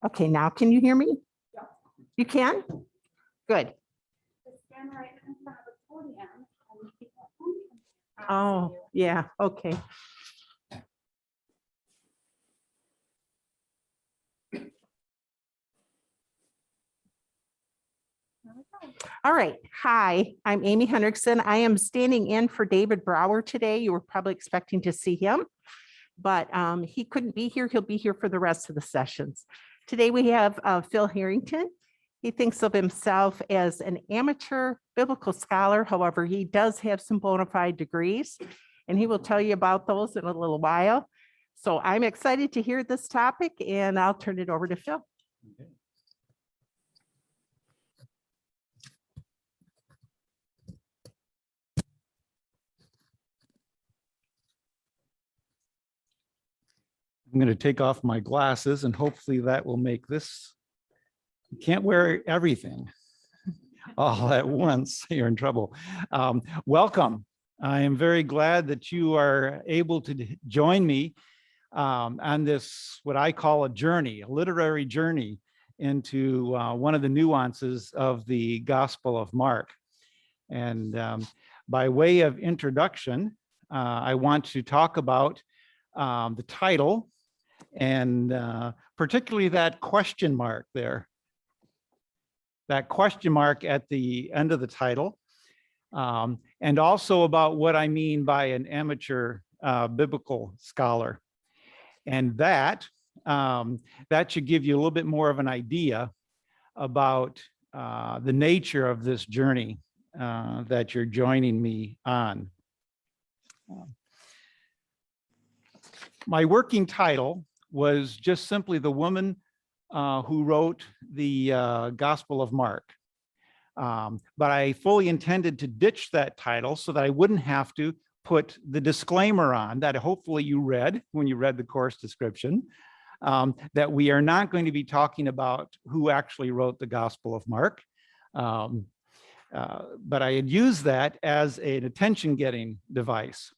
Okay, now can you hear me? You can? Good. Stand right in front of the podium and keep that phone. Oh, yeah, okay. All right. Hi, I'm Amy Hendrickson. I am standing in for David Brower today. You were probably expecting to see him, but he couldn't be here. He'll be here for the rest of the sessions. Today we have Phil Harrington. He thinks of himself as an amateur biblical scholar. However, he does have some bona fide degrees, and he will tell you about those in a little while. So I'm excited to hear this topic, and I'll turn it over to Phil. Okay. I'm going to take off my glasses and hopefully that will make this. You can't wear everything all at once. You're in trouble. Welcome. I am very glad that you are able to join me on this, what I call a journey, a literary journey into one of the nuances of the Gospel of Mark. And by way of introduction, I want to talk about the title and particularly that question mark there. That question mark at the end of the title, and also about what I mean by an amateur biblical scholar. And that should give you a little bit more of an idea about the nature of this journey that you're joining me on. My working title was just simply the woman who wrote the Gospel of Mark. But I fully intended to ditch that title so that I wouldn't have to put the disclaimer on that hopefully you read when you read the course description, that we are not going to be talking about who actually wrote the Gospel of Mark. But I had used that as an attention-getting device.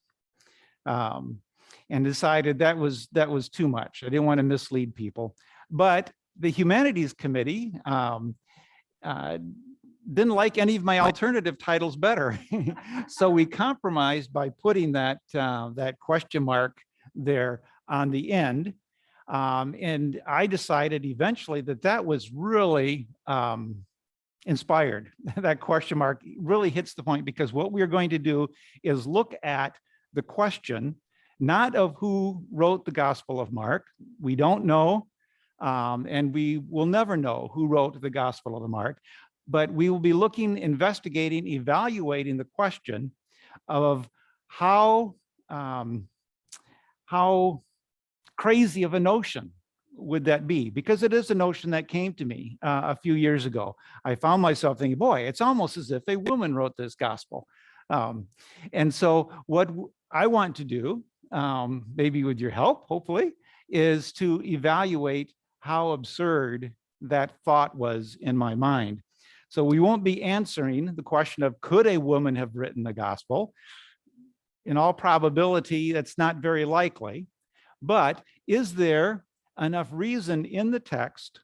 And decided that was too much. I didn't want to mislead people. But the Humanities Committee didn't like any of my alternative titles better. So we compromised by putting that question mark there on the end. And I decided eventually that was really inspired. That question mark really hits the point, because what we're going to do is look at the question, not of who wrote the Gospel of Mark. We don't know, and we will never know who wrote the Gospel of Mark, but we will be looking, investigating, evaluating the question of how crazy of a notion would that be? Because it is a notion that came to me a few years ago. I found myself thinking, boy, it's almost as if a woman wrote this gospel. And so what I want to do, maybe with your help, hopefully, is to evaluate how absurd that thought was in my mind. So we won't be answering the question of could a woman have written the gospel? In all probability, that's not very likely. But is there enough reason in the text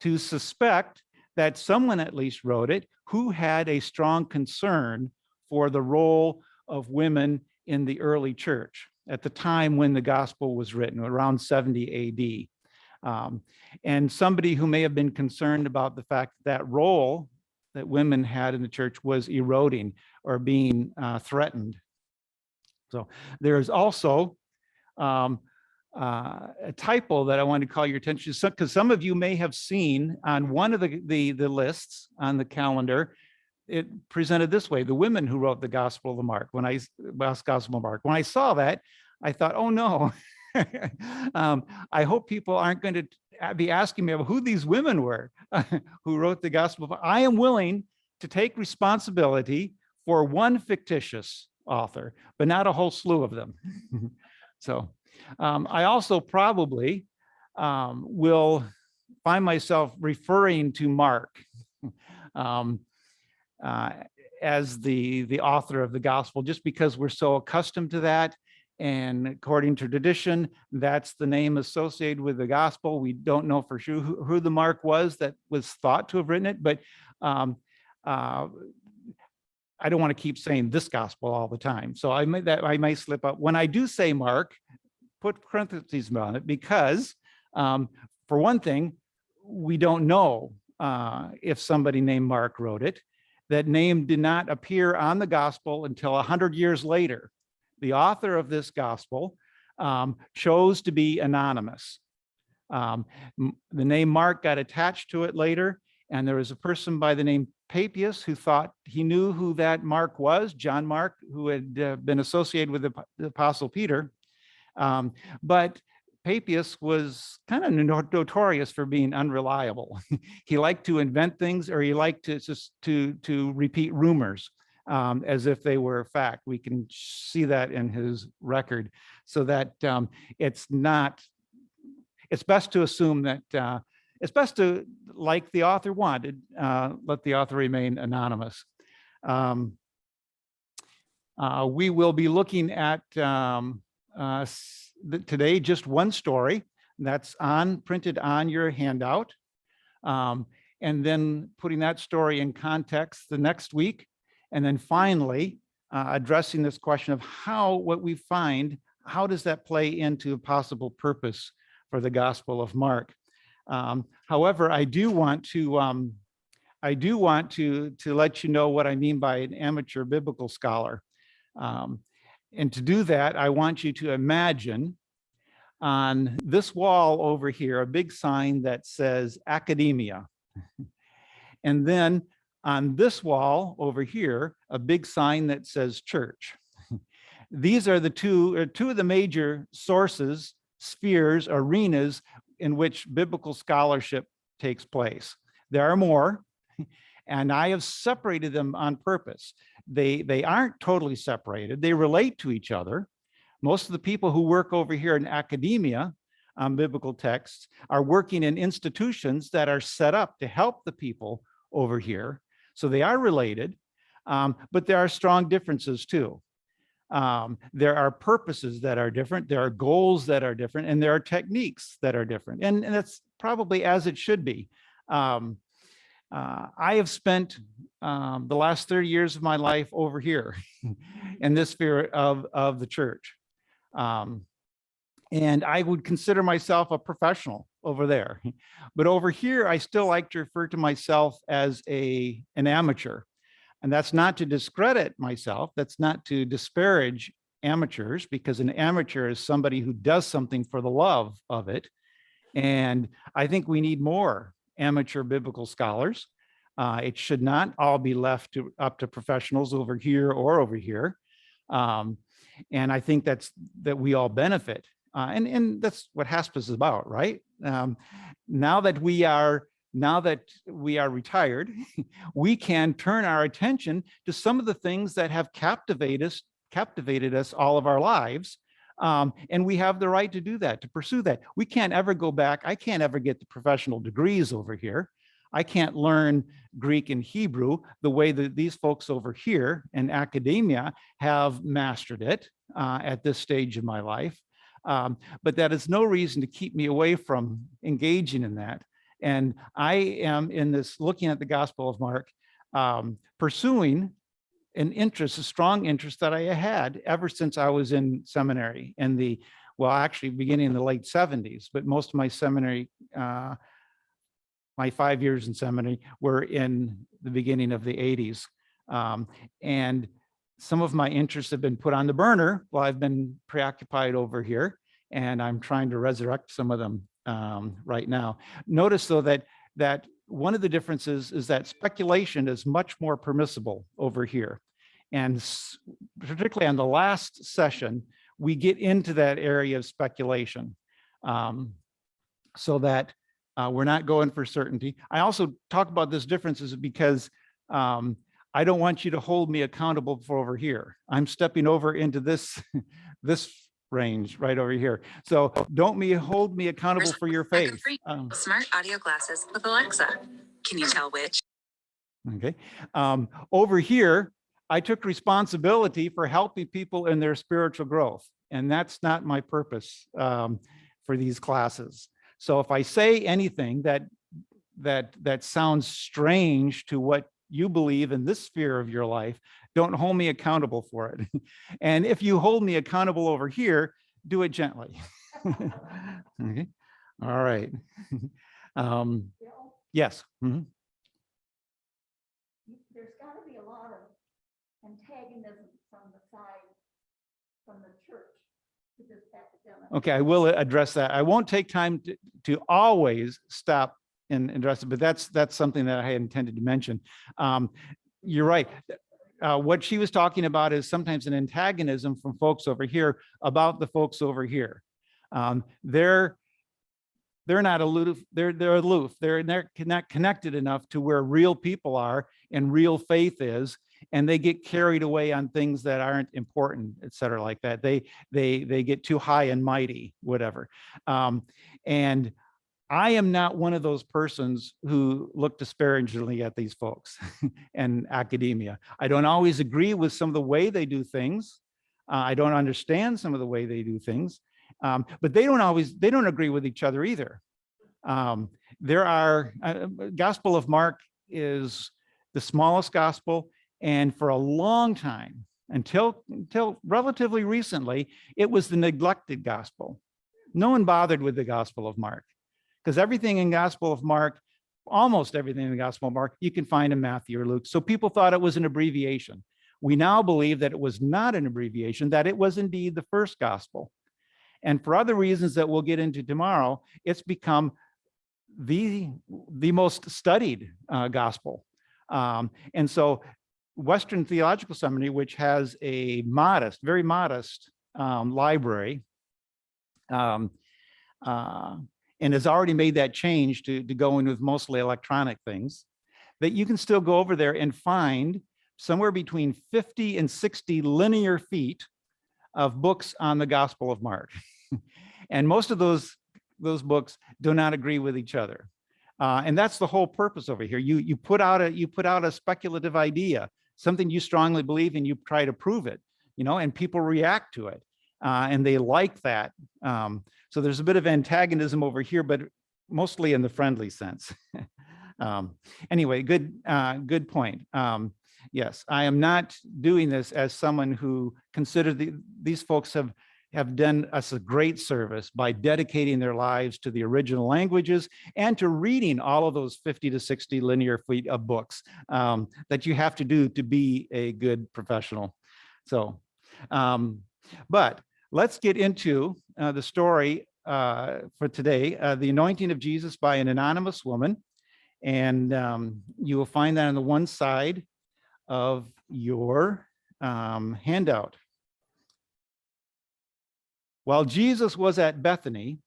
to suspect that someone at least wrote it who had a strong concern for the role of women in the early church at the time when the gospel was written, around 70 AD. And somebody who may have been concerned about the fact that role that women had in the church was eroding or being threatened. So there's also a typo that I want to call your attention to, because some of you may have seen on one of the lists on the calendar, it presented this way: the women who wrote the Gospel of Mark. When I saw that, I thought, oh no. I hope people aren't going to be asking me about who these women were who wrote the Gospel. I am willing to take responsibility for one fictitious author, but not a whole slew of them. So I also probably will find myself referring to Mark as the author of the gospel, just because we're so accustomed to that. And according to tradition, that's the name associated with the gospel. We don't know for sure who the Mark was that was thought to have written it, but I don't want to keep saying this gospel all the time. So I might slip up. When I do say Mark, put parentheses on it, because for one thing, we don't know if somebody named Mark wrote it. That name did not appear on the gospel until 100 years later. The author of this gospel chose to be anonymous. The name Mark got attached to it later, and there was a person by the name Papias who thought he knew who that Mark was, John Mark, who had been associated with the Apostle Peter. But Papias was kind of notorious for being unreliable. He liked to invent things, or he liked to just to repeat rumors as if they were a fact. We can see that in his record. So that it's best to assume that it's best to, like the author wanted, let the author remain anonymous. We will be looking at today just one story that's printed on your handout, and then putting that story in context the next week, and then finally addressing this question of what we find, how does that play into a possible purpose for the Gospel of Mark. However, I do want to let you know what I mean by an amateur biblical scholar. And to do that, I want you to imagine on this wall over here, a big sign that says academia. And then on this wall over here, a big sign that says church. These are the two of the major sources, spheres, arenas in which biblical scholarship takes place. There are more, and I have separated them on purpose. They aren't totally separated. They relate to each other. Most of the people who work over here in academia on biblical texts are working in institutions that are set up to help the people over here. So they are related, but there are strong differences too. There are purposes that are different, there are goals that are different, and there are techniques that are different. And that's probably as it should be. I have spent the last 30 years of my life over here in this sphere of the church. And I would consider myself a professional over there. But over here, I still like to refer to myself as an amateur. And that's not to discredit myself. That's not to disparage amateurs, because an amateur is somebody who does something for the love of it. And I think we need more amateur biblical scholars. It should not all be left up to professionals over here or over here. And I think that we all benefit. And that's what HASP is about, right? Now that we are retired, we can turn our attention to some of the things that have captivated us all of our lives. And we have the right to do that, to pursue that. We can't ever go back. I can't ever get the professional degrees over here. I can't learn Greek and Hebrew the way that these folks over here in academia have mastered it at this stage of my life. But that is no reason to keep me away from engaging in that. And I am in this, looking at the Gospel of Mark, pursuing a strong interest that I had ever since I was in seminary actually beginning in the late 70s, but most of my seminary, my 5 years in seminary were in the beginning of the 80s. And some of my interests have been put on the burner while I've been preoccupied over here, and I'm trying to resurrect some of them right now. Notice though that one of the differences is that speculation is much more permissible over here. And particularly on the last session, we get into that area of speculation so that we're not going for certainty. I also talk about this differences because I don't want you to hold me accountable for over here. I'm stepping over into this range right over here. So don't hold me accountable for your faith. Smart audio glasses with Alexa. Can you tell which? Okay. Over here, I took responsibility for helping people in their spiritual growth. And that's not my purpose for these classes. So if I say anything that sounds strange to what you believe in this sphere of your life, don't hold me accountable for it. And if you hold me accountable over here, do it gently. Okay. All right. Yes. Mhm. There's got to be a lot of antagonism from the side, from the church to this academic. Okay, I will address that. I won't take time to always stop and address it, but that's something that I had intended to mention. You're right. What she was talking about is sometimes an antagonism from folks over here about the folks over here. They're not aloof, they're aloof. They're not connected enough to where real people are and real faith is, and they get carried away on things that aren't important, et cetera, like that. They get too high and mighty, whatever. And I am not one of those persons who look disparagingly at these folks and academia. I don't always agree with some of the way they do things. I don't understand some of the way they do things. But they don't agree with each other either. Gospel of Mark is the smallest gospel, and for a long time, until relatively recently, it was the neglected gospel. No one bothered with the Gospel of Mark, because everything in Gospel of Mark, almost everything in the Gospel of Mark, you can find in Matthew or Luke. So people thought it was an abbreviation. We now believe that it was not an abbreviation, that it was indeed the first gospel. And for other reasons that we'll get into tomorrow, it's become the most studied gospel. And so Western Theological Seminary, which has a modest, very modest library, and has already made that change to go in with mostly electronic things, that you can still go over there and find somewhere between 50 and 60 linear feet of books on the Gospel of Mark. And most of those books do not agree with each other. And that's the whole purpose over here. You put out a speculative idea, something you strongly believe, and you try to prove it, and people react to it. And they like that. So there's a bit of antagonism over here, but mostly in the friendly sense. Anyway, good point. Yes, I am not doing this as someone who considers these folks have done us a great service by dedicating their lives to the original languages and to reading all of those 50 to 60 linear feet of books that you have to do to be a good professional. So, but let's get into the story for today, the anointing of Jesus by an anonymous woman. And you will find that on the one side of your handout. While Jesus was at Bethany,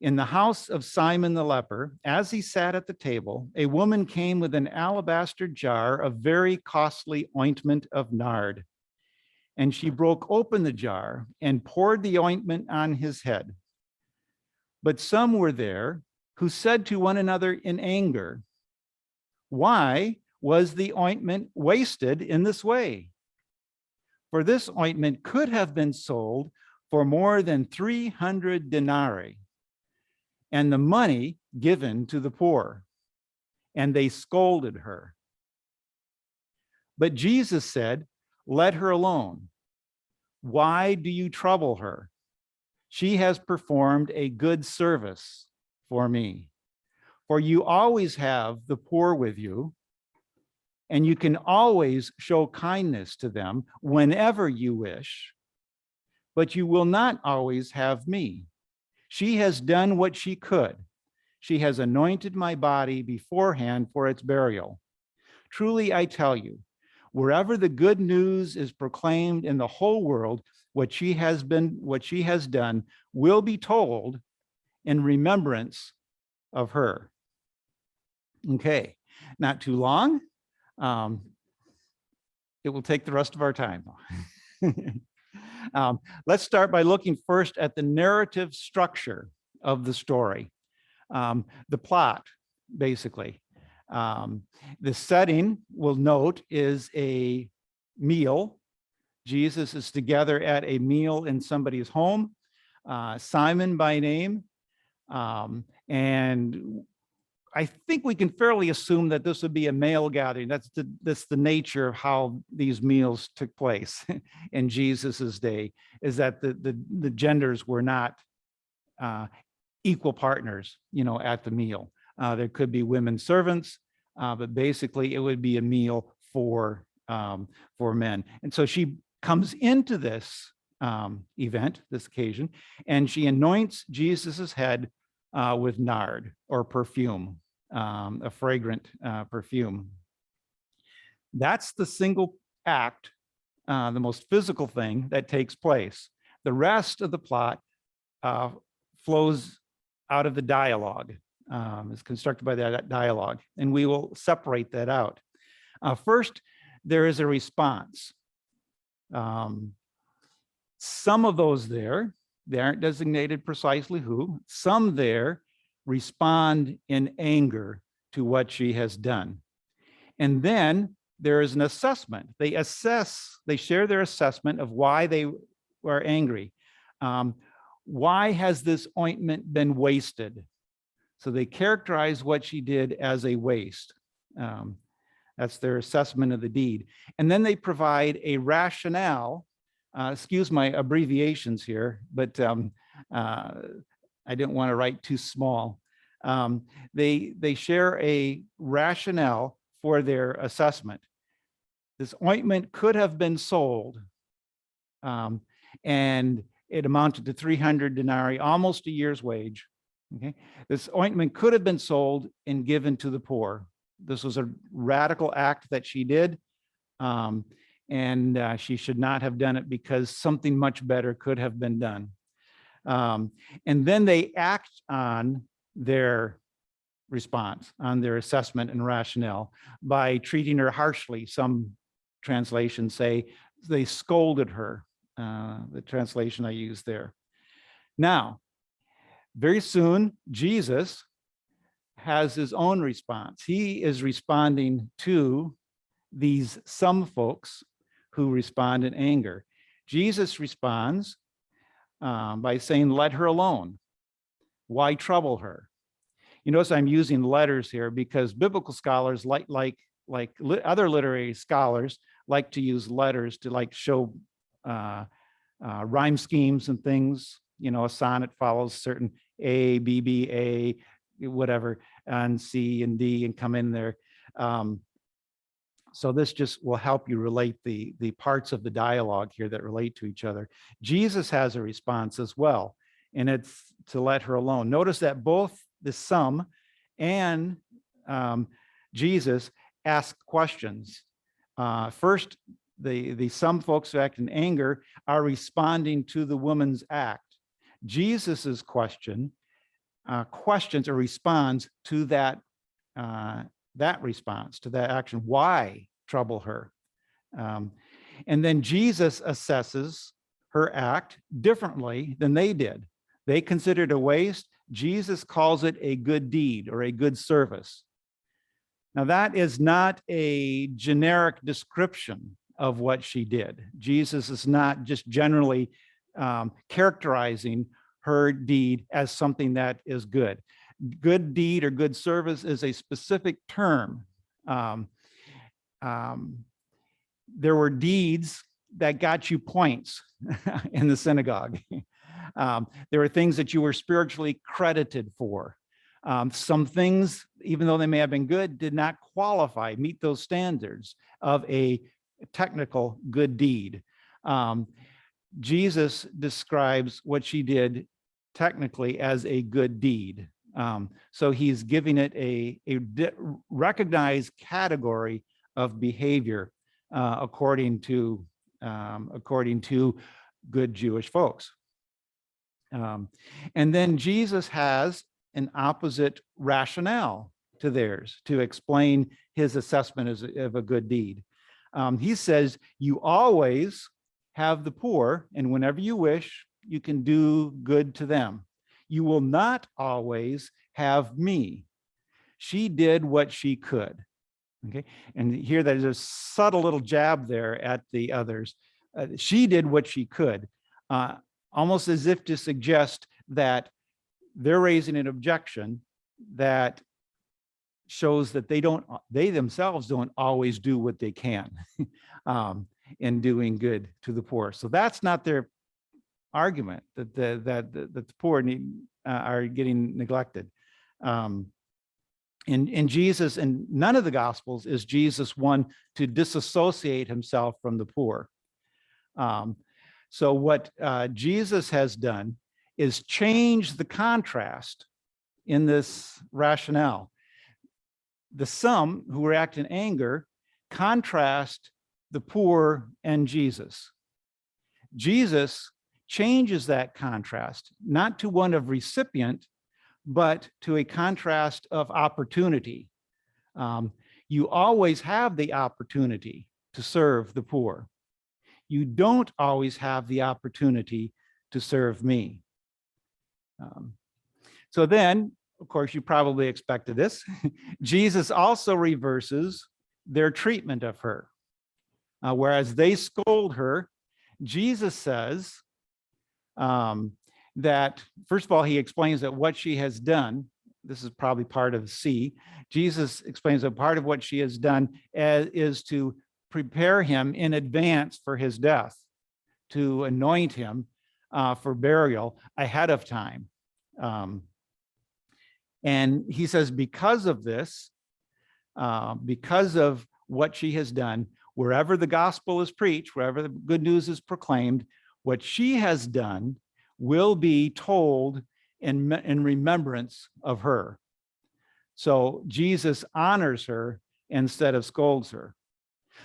in the house of Simon the leper, as he sat at the table, a woman came with an alabaster jar of very costly ointment of nard. And she broke open the jar and poured the ointment on his head. But some were there who said to one another in anger, "Why was the ointment wasted in this way? For this ointment could have been sold for more than 300 denarii, and the money given to the poor." And they scolded her. But Jesus said, "Let her alone. Why do you trouble her? She has performed a good service for me. For you always have the poor with you, and you can always show kindness to them whenever you wish, but you will not always have me. She has done what she could. She has anointed my body beforehand for its burial. Truly, I tell you, wherever the good news is proclaimed in the whole world, what she has done will be told in remembrance of her." Okay, not too long. It will take the rest of our time. Let's start by looking first at the narrative structure of the story. The plot, basically. The setting, we'll note, is a meal Jesus is together at a meal in somebody's home, Simon by name. And I think we can fairly assume that this would be a male gathering. That's the nature of how these meals took place in Jesus's day, is that the genders were not equal partners, at the meal. There could be women servants, but basically it would be a meal for men. And so she comes into this event, this occasion, and she anoints Jesus's head with nard or perfume, a fragrant perfume. That's the single act, the most physical thing that takes place. The rest of the plot flows out of the dialogue, is constructed by that dialogue, and we will separate that out. First, there is a response. Some of those there, they aren't designated precisely who, some there respond in anger to what she has done. And then there is an assessment. They share their assessment of why they were angry. Why has this ointment been wasted? So they characterize what she did as a waste. That's their assessment of the deed. And then they provide a rationale. Excuse my abbreviations here, but I didn't want to write too small. They share a rationale for their assessment. This ointment could have been sold, and it amounted to 300 denarii, almost a year's wage. Okay, this ointment could have been sold and given to the poor. This was a radical act that she did, and she should not have done it because something much better could have been done. And then they act on their response, on their assessment and rationale by treating her harshly. Some translations say they scolded her, the translation I used there. Now, very soon, Jesus has his own response. He is responding to these some folks who respond in anger. Jesus responds by saying, "Let her alone. Why trouble her?" You notice I'm using letters here because biblical scholars, like other literary scholars, like to use letters to show rhyme schemes and things. A sonnet follows certain A, B, B, A, whatever, and C and D, and come in there. So this just will help you relate the parts of the dialogue here that relate to each other. Jesus has a response as well, and it's to let her alone. Notice that both the some and Jesus ask questions. First, the some folks who act in anger are responding to the woman's act. Jesus's questions or responds to that response, to that action. Why trouble her? And then Jesus assesses her act differently than they did. They considered a waste. Jesus calls it a good deed or a good service. Now, that is not a generic description of what she did. Jesus is not just generally characterizing her deed as something that is good. Good deed or good service is a specific term. There were deeds that got you points in the synagogue. There were things that you were spiritually credited for. Some things, even though they may have been good, did not meet those standards of a technical good deed. Jesus describes what she did technically as a good deed. So he's giving it a recognized category of behavior according to good Jewish folks. And then Jesus has an opposite rationale to theirs to explain his assessment of a good deed. He says, "You always have the poor, and whenever you wish, you can do good to them. You will not always have me." She did what she could. Okay, and here there's a subtle little jab there at the others. She did what she could, almost as if to suggest that they're raising an objection that shows that they themselves don't always do what they can in doing good to the poor. So that's not their argument, that the poor are getting neglected. In Jesus, and none of the Gospels is Jesus one to disassociate himself from the poor. So what Jesus has done is change the contrast in this rationale. The some who react in anger contrast the poor and Jesus. Jesus changes that contrast, not to one of recipient, but to a contrast of opportunity. You always have the opportunity to serve the poor. You don't always have the opportunity to serve me. So then, of course, you probably expected this. Jesus also reverses their treatment of her. Whereas they scold her, Jesus says that, first of all, he explains that what she has done, this is probably part of C, Jesus explains that part of what she has done is to prepare him in advance for his death, to anoint him for burial ahead of time. And he says, because of this, because of what she has done, wherever the gospel is preached, wherever the good news is proclaimed, what she has done will be told in remembrance of her. So Jesus honors her instead of scolds her.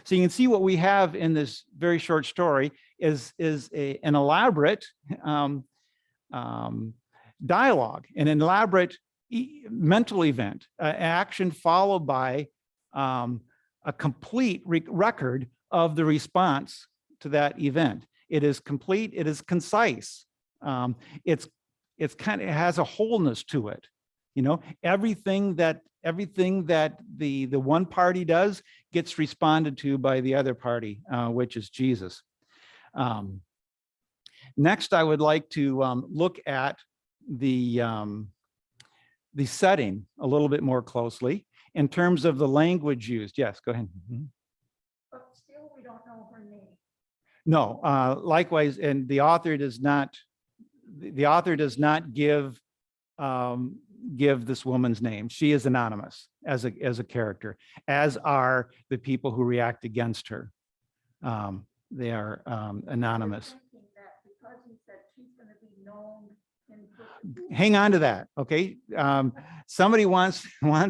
So you can see what we have in this very short story is an elaborate dialogue, an elaborate mental event, action followed by a complete record of the response to that event. It is complete, it is concise. It's kind of, it has a wholeness to it. You know, everything that the one party does gets responded to by the other party, which is Jesus. Next, I would like to look at the setting a little bit more closely in terms of the language used. Yes, go ahead. But still, we don't know her name. No, likewise, and the author does not give this woman's name. She is anonymous as a character, as are the people who react against her. They are anonymous. Thinking that because he said she's going to be known in perpetuity. Hang on to that, okay? Somebody wants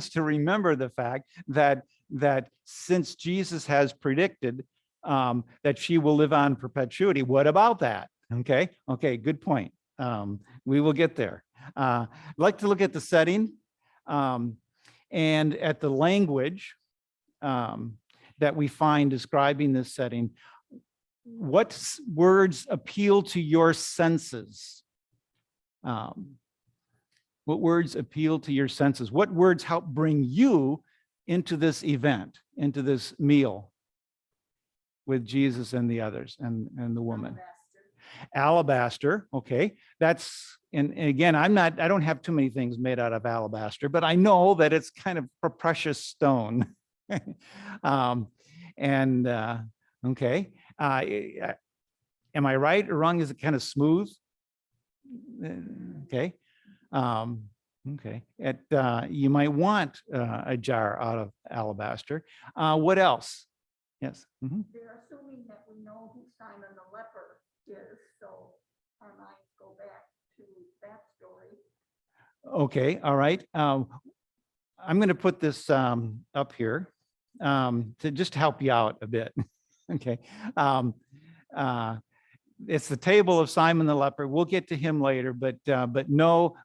to remember the fact that since Jesus has predicted that she will live on perpetuity, what about that? Okay, good point. We will get there. I'd like to look at the setting and at the language that we find describing this setting. What words appeal to your senses? What words appeal to your senses? What words help bring you into this event, into this meal with Jesus and the others and the woman? Alabaster, okay. That's, and again, I don't have too many things made out of alabaster, but I know that it's kind of a precious stone. Okay. Am I right or wrong? Is it kind of smooth? Okay. Okay. You might want a jar out of alabaster. What else? Yes. Mhm. They're assuming that we know who Simon the leper is, so our minds go back to that story. Okay. All right. I'm going to put this up here to just help you out a bit. Okay. It's the table of Simon the leper. We'll get to him later, but no,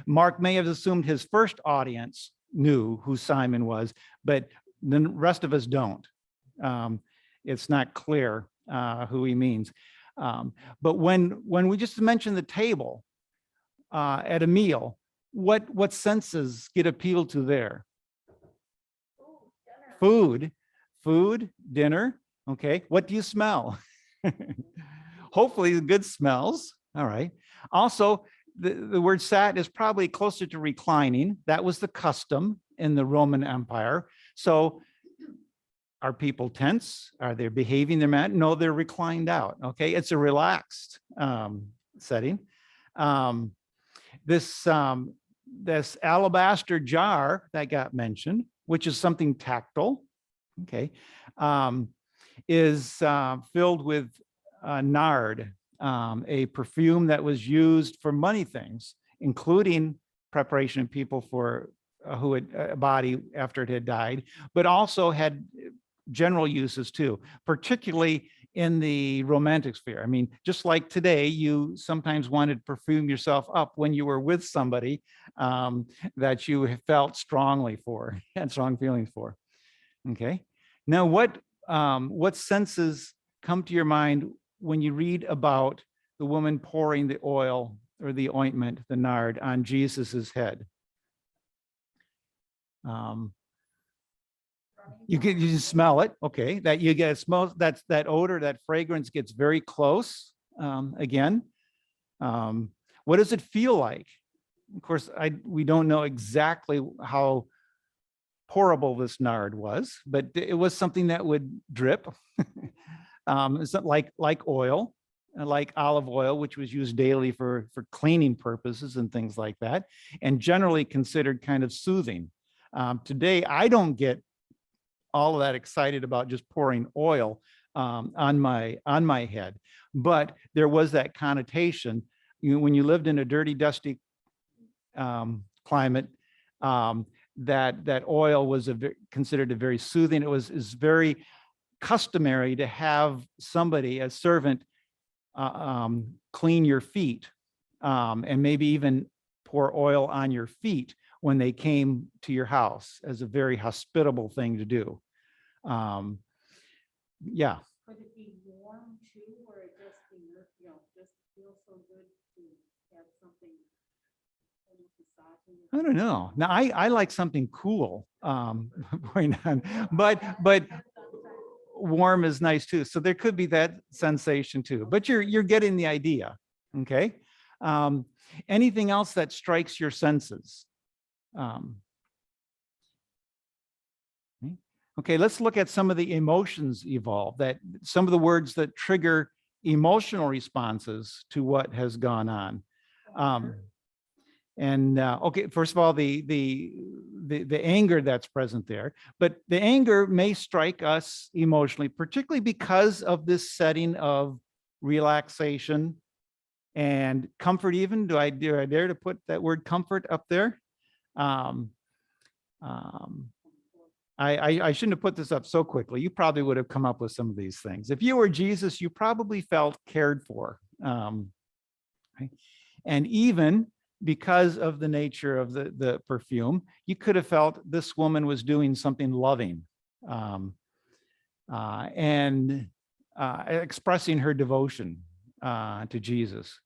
Mark may have assumed his first audience knew who Simon was, but the rest of us don't. It's not clear who he means. But when we just mention the table at a meal, what senses get appealed to there? Ooh, dinner. Food, dinner. Okay. What do you smell? Hopefully the good smells. All right. Also, the word sat is probably closer to reclining. That was the custom in the Roman Empire. So are people tense? Are they behaving their man? No, they're reclined out. Okay. It's a relaxed setting. This alabaster jar that got mentioned, which is something tactile, okay, is filled with nard, a perfume that was used for many things, including preparation of people for who had a body after it had died, but also had general uses too, particularly in the romantic sphere. I mean, just like today, you sometimes wanted to perfume yourself up when you were with somebody that you felt strongly for, had strong feelings for. Okay. Now, what senses come to your mind when you read about the woman pouring the oil or the ointment, the nard, on Jesus's head? You can smell it. Okay, that you get smell, that odor, that fragrance gets very close. Again, what does it feel like? Of course, we don't know exactly how pourable this nard was, but it was something that would drip. It's not like oil, like olive oil, which was used daily for cleaning purposes and things like that, and generally considered kind of soothing. Today, I don't get all of that excited about just pouring oil on my head, but there was that connotation. When you lived in a dirty, dusty climate, that oil was considered a very soothing. It is very customary to have somebody, a servant, clean your feet, and maybe even pour oil on your feet when they came to your house, as a very hospitable thing to do. Yeah. Could it be warm too, or it just be, just feels so good to have something almost massaging? I don't know. Now I like something cool going on, but warm is nice too. So there could be that sensation too, but you're getting the idea. Okay. Anything else that strikes your senses? Okay, let's look at some of the emotions evolved, that some of the words that trigger emotional responses to what has gone on. Okay, first of all, the anger that's present there, but the anger may strike us emotionally, particularly because of this setting of relaxation and comfort. Even do I dare to put that word comfort up there? I shouldn't have put this up so quickly. You probably would have come up with some of these things. If you were Jesus, you probably felt cared for. Right? And even because of the nature of the perfume, you could have felt this woman was doing something loving and expressing her devotion to Jesus.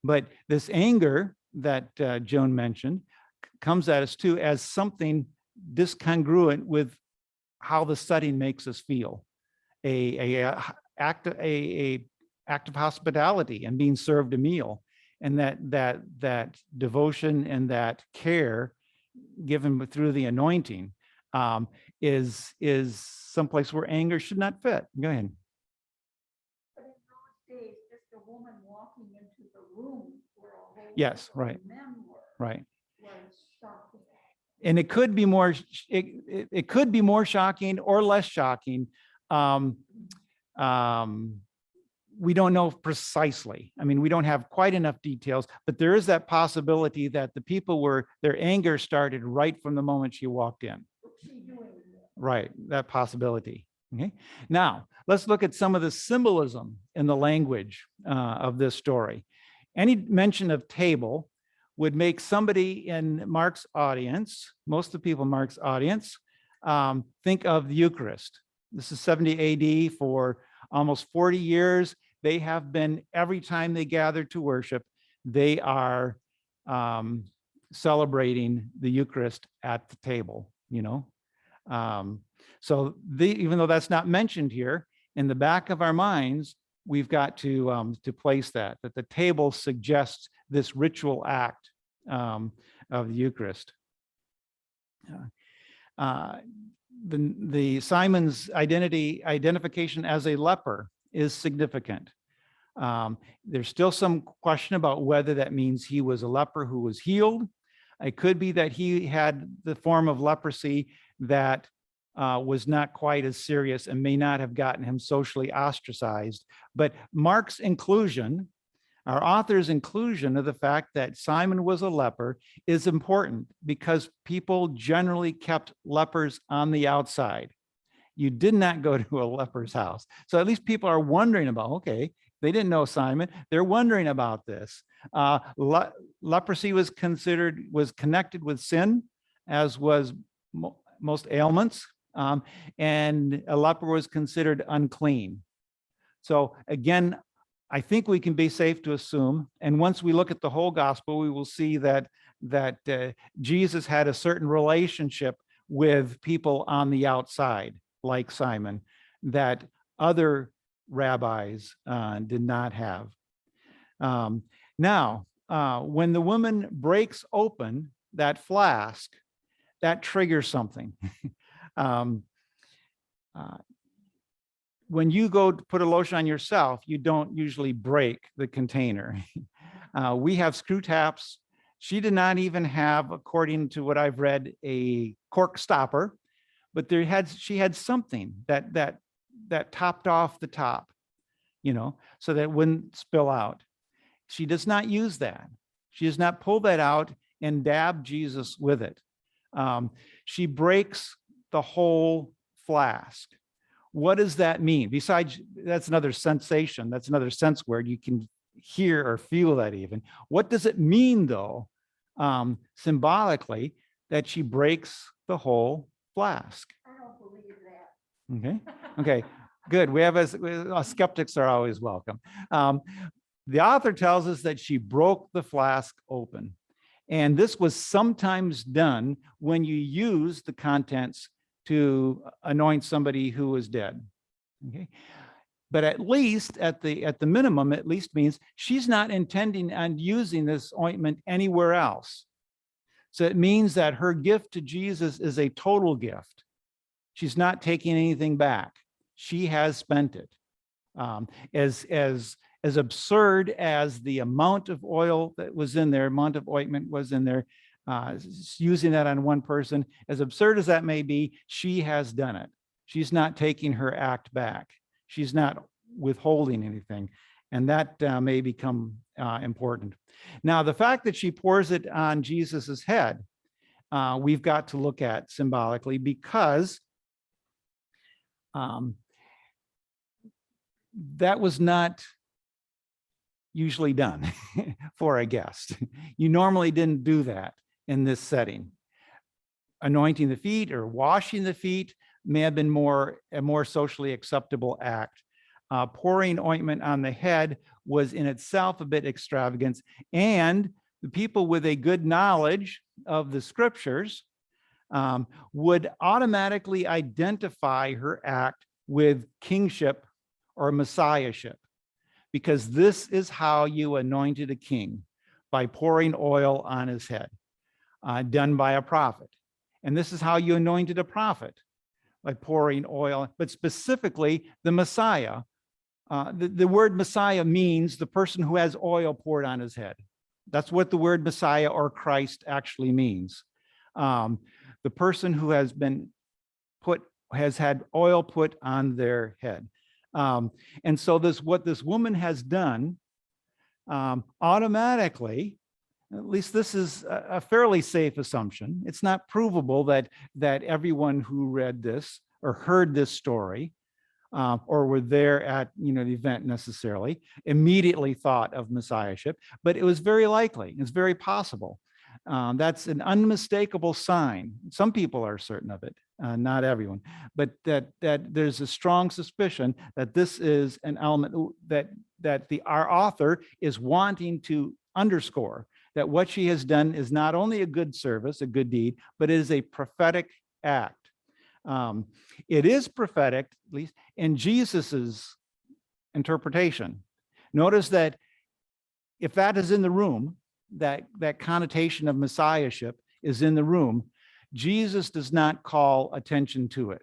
But this anger that Joan mentioned comes at us too as something discongruent with how the setting makes us feel. A act of hospitality and being served a meal, and that devotion and that care given through the anointing is someplace where anger should not fit. Go ahead. But in those days, just a woman walking into the room where a whole Yes, group of right. men were Right. was shocking. And it could be more, it could be more shocking or less shocking. We don't know precisely. I mean, we don't have quite enough details, but there is that possibility that the people their anger started right from the moment she walked in. What's she doing? Right, that possibility. Okay. Now, let's look at some of the symbolism in the language of this story. Any mention of table would make somebody in Mark's audience, most of the people in Mark's audience, think of the Eucharist. This is 70 AD. For almost 40 years, they have been, every time they gather to worship, they are celebrating the Eucharist at the table, you know. So even though that's not mentioned here, in the back of our minds, we've got to place that the table suggests this ritual act of the Eucharist. The Simon's identification as a leper is significant. There's still some question about whether that means he was a leper who was healed. It could be that he had the form of leprosy that was not quite as serious and may not have gotten him socially ostracized. But Mark's inclusion, our author's inclusion of the fact that Simon was a leper is important because people generally kept lepers on the outside. You did not go to a leper's house. So at least people are wondering about, okay, they didn't know Simon. They're wondering about this. Leprosy was connected with sin, as was most ailments. And a leper was considered unclean. So again, I think we can be safe to assume, and once we look at the whole gospel, we will see that Jesus had a certain relationship with people on the outside, like Simon, that other rabbis did not have. Now, when the woman breaks open that flask, that triggers something. When you go to put a lotion on yourself, you don't usually break the container. We have screw taps. She did not even have, according to what I've read, a cork stopper, but she had something that topped off the top, so that it wouldn't spill out. She does not use that. She does not pull that out and dab Jesus with it. She breaks the whole flask. What does that mean? Besides, that's another sensation. That's another sense word. You can hear or feel that even. What does it mean, though, symbolically, that she breaks the whole flask? I don't believe that. Okay, good. We have skeptics are always welcome. The author tells us that she broke the flask open. And this was sometimes done when you use the contents to anoint somebody who was dead. Okay, but at least at the minimum, at least means she's not intending on using this ointment anywhere else. So it means that her gift to Jesus is a total gift. She's not taking anything back. She has spent it. As absurd as the amount of oil that was in there, amount of ointment was in there, using that on one person, as absurd as that may be, she has done it. She's not taking her act back. She's not withholding anything. And that may become important. Now, the fact that she pours it on Jesus's head, we've got to look at symbolically, because that was not usually done for a guest. You normally didn't do that in this setting. Anointing the feet or washing the feet may have been a more socially acceptable act. Pouring ointment on the head was in itself a bit extravagant, and the people with a good knowledge of the scriptures would automatically identify her act with kingship or messiahship, because this is how you anointed a king, by pouring oil on his head, done by a prophet. And this is how you anointed a prophet, by pouring oil, but specifically the Messiah. The word Messiah means the person who has oil poured on his head. That's what the word Messiah or Christ actually means. The person who has had oil put on their head. And so what this woman has done, automatically, at least this is a fairly safe assumption. It's not provable that everyone who read this or heard this story or were there at the event necessarily immediately thought of messiahship, but it was very likely. It's very possible. That's an unmistakable sign. Some people are certain of it, not everyone, but that there's a strong suspicion that this is an element that our author is wanting to underscore, that what she has done is not only a good service, a good deed, but it is a prophetic act. It is prophetic, at least in Jesus's interpretation. Notice that if that is in the room, that connotation of messiahship is in the room, Jesus does not call attention to it.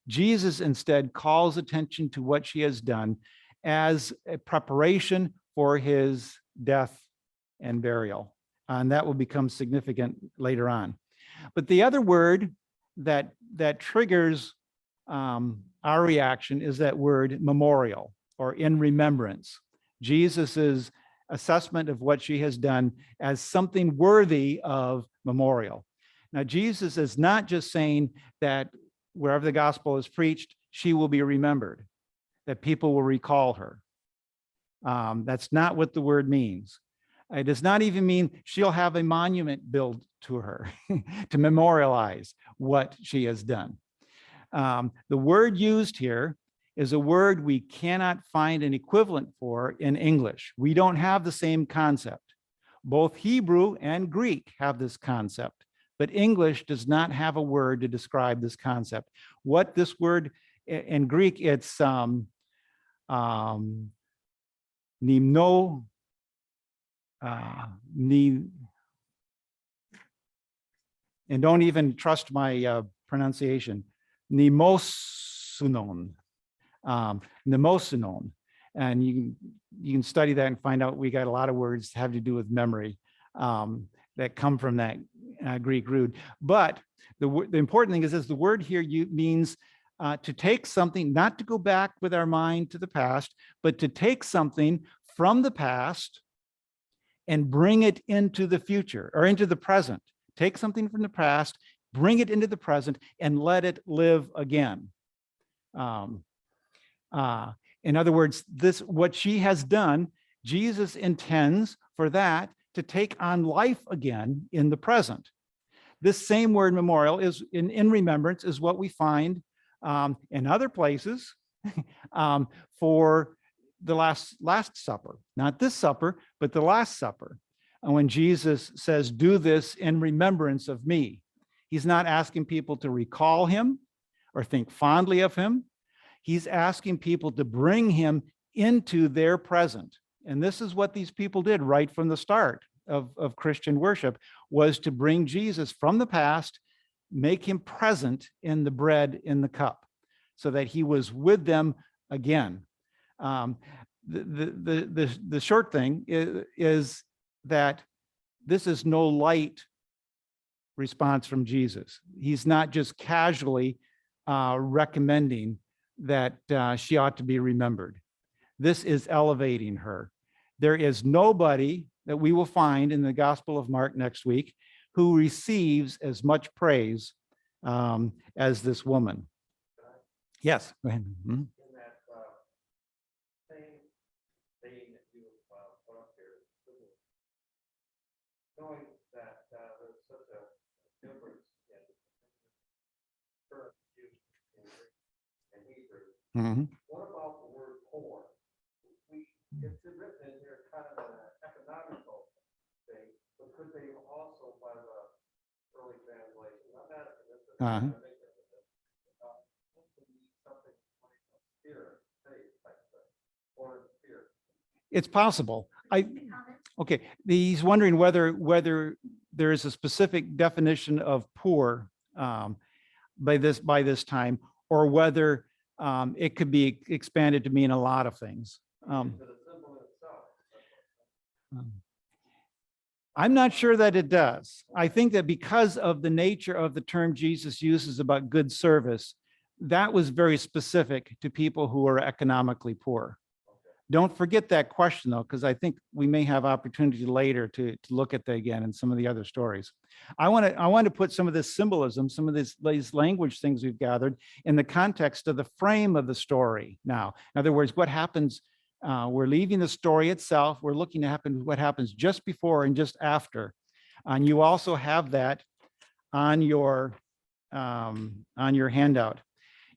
Jesus instead calls attention to what she has done as a preparation for his death and burial. And that will become significant later on. But the other word that triggers our reaction is that word memorial, or in remembrance. Jesus's assessment of what she has done as something worthy of memorial. Now, Jesus is not just saying that wherever the gospel is preached, she will be remembered, that people will recall her. That's not what the word means. It does not even mean she'll have a monument built to her to memorialize what she has done. The word used here is a word we cannot find an equivalent for in English. We don't have the same concept. Both Hebrew and Greek have this concept, but English does not have a word to describe this concept. What this word in Greek, it's nimno, and don't even trust my pronunciation, mnemosynon. Mnemosynon. And you can study that and find out we got a lot of words that have to do with memory that come from that Greek root. But the important thing is the word here means to take something, not to go back with our mind to the past, but to take something from the past and bring it into the future or into the present. Take something from the past, bring it into the present, and let it live again. In other words, what she has done, Jesus intends for that to take on life again in the present. This same word memorial is in remembrance is what we find in other places for the last supper, not this supper, but the Last Supper. And when Jesus says, "Do this in remembrance of me," he's not asking people to recall him or think fondly of him. He's asking people to bring him into their present. And this is what these people did right from the start of Christian worship, was to bring Jesus from the past, make him present in the bread, in the cup, so that he was with them again. The short thing is that this is no light response from Jesus. He's not just casually recommending that she ought to be remembered. This is elevating her. There is nobody that we will find in the Gospel of Mark next week who receives as much praise as this woman. Yes, go ahead. In that same vein that you put up here, knowing that there's such a difference in terms used in Greek and Hebrew, what about the word poor? It's written in here kind of an economical thing, but could they also, by the early translation, I'm not asking this, but I think something like spirit, faith type thing, or spirit. It's possible. Okay. He's wondering whether there is a specific definition of poor by this time, or whether it could be expanded to mean a lot of things. I'm not sure that it does. I think that because of the nature of the term Jesus uses about good service, that was very specific to people who are economically poor. Don't forget that question, though, because I think we may have opportunity later to look at that again in some of the other stories. I want to put some of this symbolism, some of these language things we've gathered in the context of the frame of the story now. In other words, what happens, we're leaving the story itself, we're looking at what happens just before and just after. And you also have that on your handout.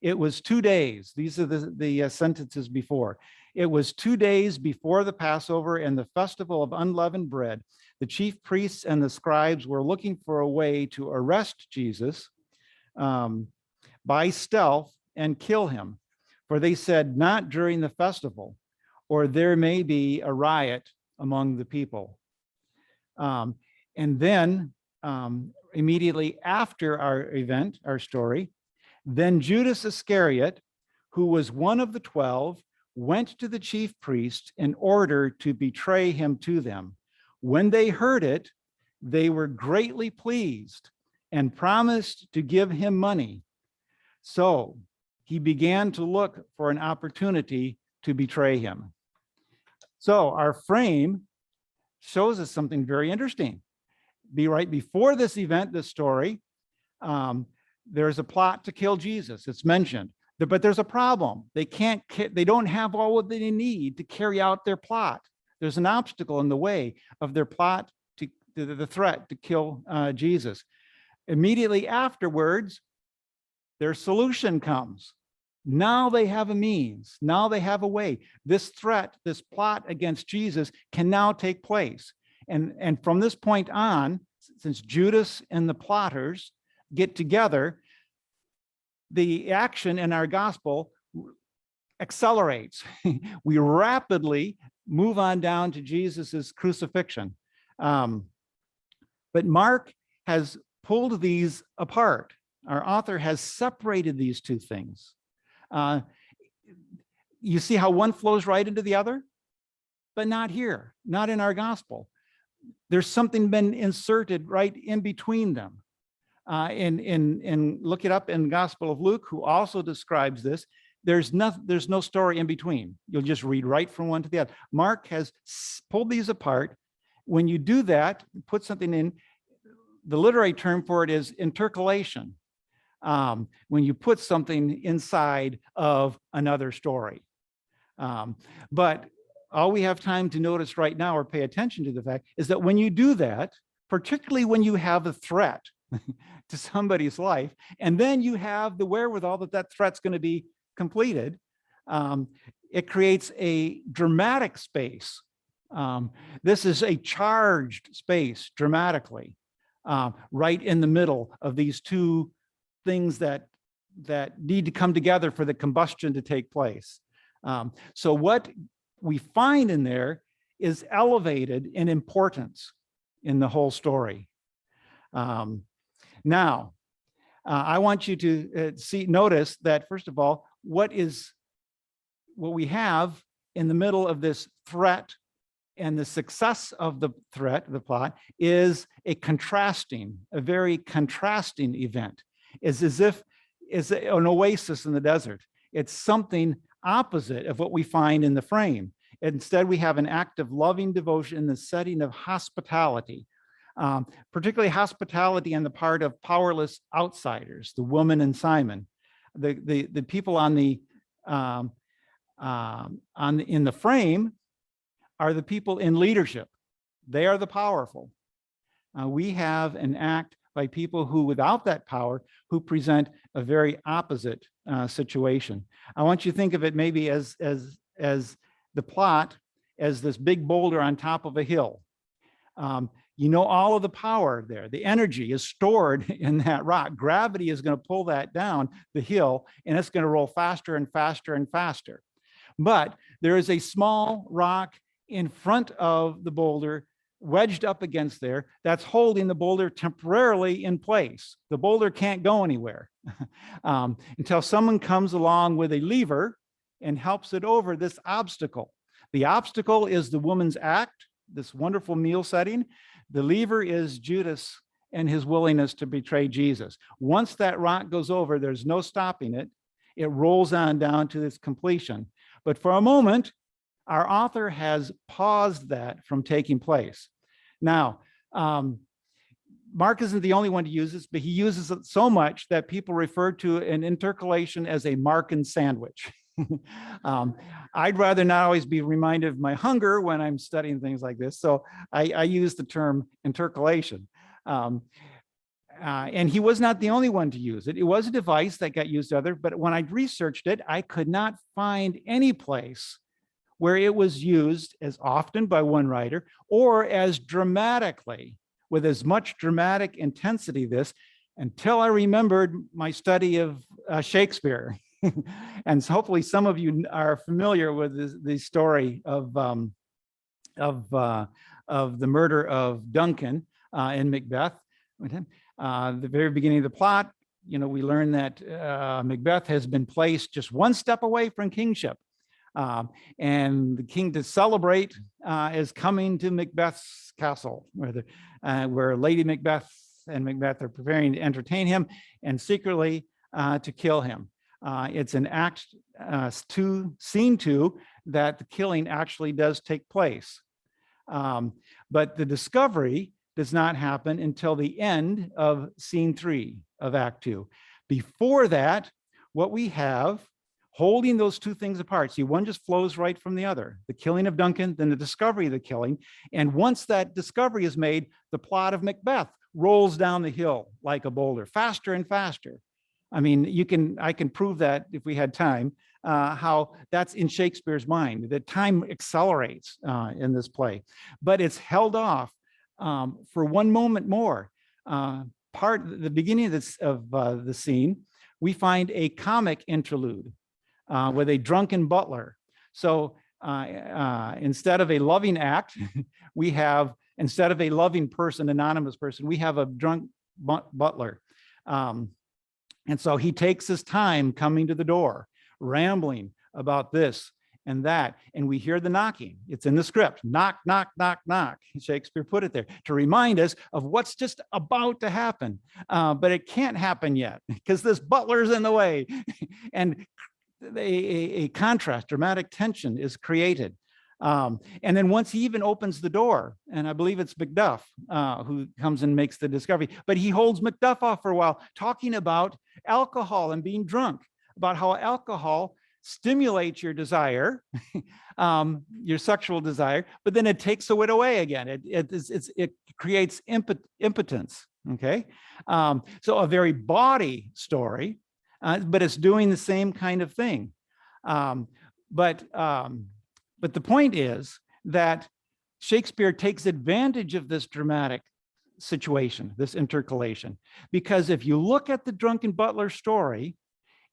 It was 2 days. These are the sentences before. It was 2 days before the Passover and the festival of unleavened bread. The chief priests and the scribes were looking for a way to arrest Jesus, by stealth and kill him. For they said, not during the festival, or there may be a riot among the people. And then immediately after our event, our story, then Judas Iscariot, who was one of the 12, went to the chief priest in order to betray him to them. When they heard it, they were greatly pleased and promised to give him money. So he began to look for an opportunity to betray him. So our frame shows us something very interesting. Right before this event, this story, there's a plot to kill Jesus. It's mentioned, but there's a problem. They don't have all what they need to carry out their plot. There's an obstacle in the way of their plot, to the threat to kill Jesus. Immediately afterwards, their solution comes. Now they have a means. Now they have a way. This threat, this plot against Jesus can now take place. And from this point on, since Judas and the plotters get together, the action in our gospel accelerates. We rapidly move on down to Jesus's crucifixion. But Mark has pulled these apart. Our author has separated these two things. You see how one flows right into the other, but not here, not in our gospel. There's something been inserted right in between them. Look it up in Gospel of Luke, who also describes this. There's no story in between. You'll just read right from one to the other. Mark has pulled these apart. When you do that, put something in, the literary term for it is intercalation. When you put something inside of another story. But all we have time to notice right now or pay attention to the fact is that when you do that, particularly when you have a threat to somebody's life, and then you have the wherewithal that threat's going to be completed, it creates a dramatic space. This is a charged space dramatically, right in the middle of these two things that need to come together for the combustion to take place. So what we find in there is elevated in importance in the whole story. Now, I want you to notice that, first of all, what we have in the middle of this threat and the success of the threat, the plot, is a very contrasting event. It's as if it's an oasis in the desert. It's something opposite of what we find in the frame. Instead, we have an act of loving devotion in the setting of hospitality, particularly hospitality on the part of powerless outsiders, the woman and Simon. The people in the frame are the people in leadership. They are the powerful. We have an act by people who, without that power, who present a very opposite situation. I want you to think of it maybe as the plot as this big boulder on top of a hill. All of the power there, the energy is stored in that rock. Gravity is going to pull that down the hill, and it's going to roll faster and faster and faster. But there is a small rock in front of the boulder, wedged up against there, that's holding the boulder temporarily in place. The boulder can't go anywhere until someone comes along with a lever and helps it over this obstacle. The obstacle is the woman's act, this wonderful meal setting. The lever is Judas and his willingness to betray Jesus. Once that rock goes over, there's no stopping it. It rolls on down to its completion. But for a moment, our author has paused that from taking place. Now, Mark isn't the only one to use this, but he uses it so much that people refer to an intercalation as a Markan sandwich. I'd rather not always be reminded of my hunger when I'm studying things like this, so I use the term intercalation. And he was not the only one to use it. It was a device that got used other, but when I researched it, I could not find any place where it was used as often by one writer or as dramatically, with as much dramatic intensity until I remembered my study of Shakespeare. And so hopefully some of you are familiar with the story of the murder of Duncan in Macbeth. The very beginning of the plot, we learn that Macbeth has been placed just one step away from kingship. And the king, to celebrate, is coming to Macbeth's castle, where Lady Macbeth and Macbeth are preparing to entertain him and secretly to kill him. It's in Act 2, Scene 2, that the killing actually does take place. But the discovery does not happen until the end of Scene 3 of Act 2. Before that, what we have holding those two things apart, see, one just flows right from the other, the killing of Duncan, then the discovery of the killing. And once that discovery is made, the plot of Macbeth rolls down the hill like a boulder, faster and faster. I mean, I can prove that if we had time, how that's in Shakespeare's mind, that time accelerates in this play, but it's held off for one moment more. The beginning of the scene, we find a comic interlude with a drunken butler. So instead of a loving act, we have, instead of a loving person, anonymous person, we have a drunk butler. And so he takes his time coming to the door, rambling about this and that, and we hear the knocking. It's in the script, knock, knock, knock, knock. Shakespeare put it there to remind us of what's just about to happen, but it can't happen yet because this butler's in the way. And a contrast, dramatic tension is created. And then once he even opens the door, and I believe it's Macduff who comes and makes the discovery, but he holds Macduff off for a while, talking about alcohol and being drunk, about how alcohol stimulates your desire, your sexual desire, but then it takes it away again. It creates impotence, okay? So a very bawdy story, but it's doing the same kind of thing. But the point is that Shakespeare takes advantage of this dramatic situation, this intercalation, because if you look at the drunken butler story,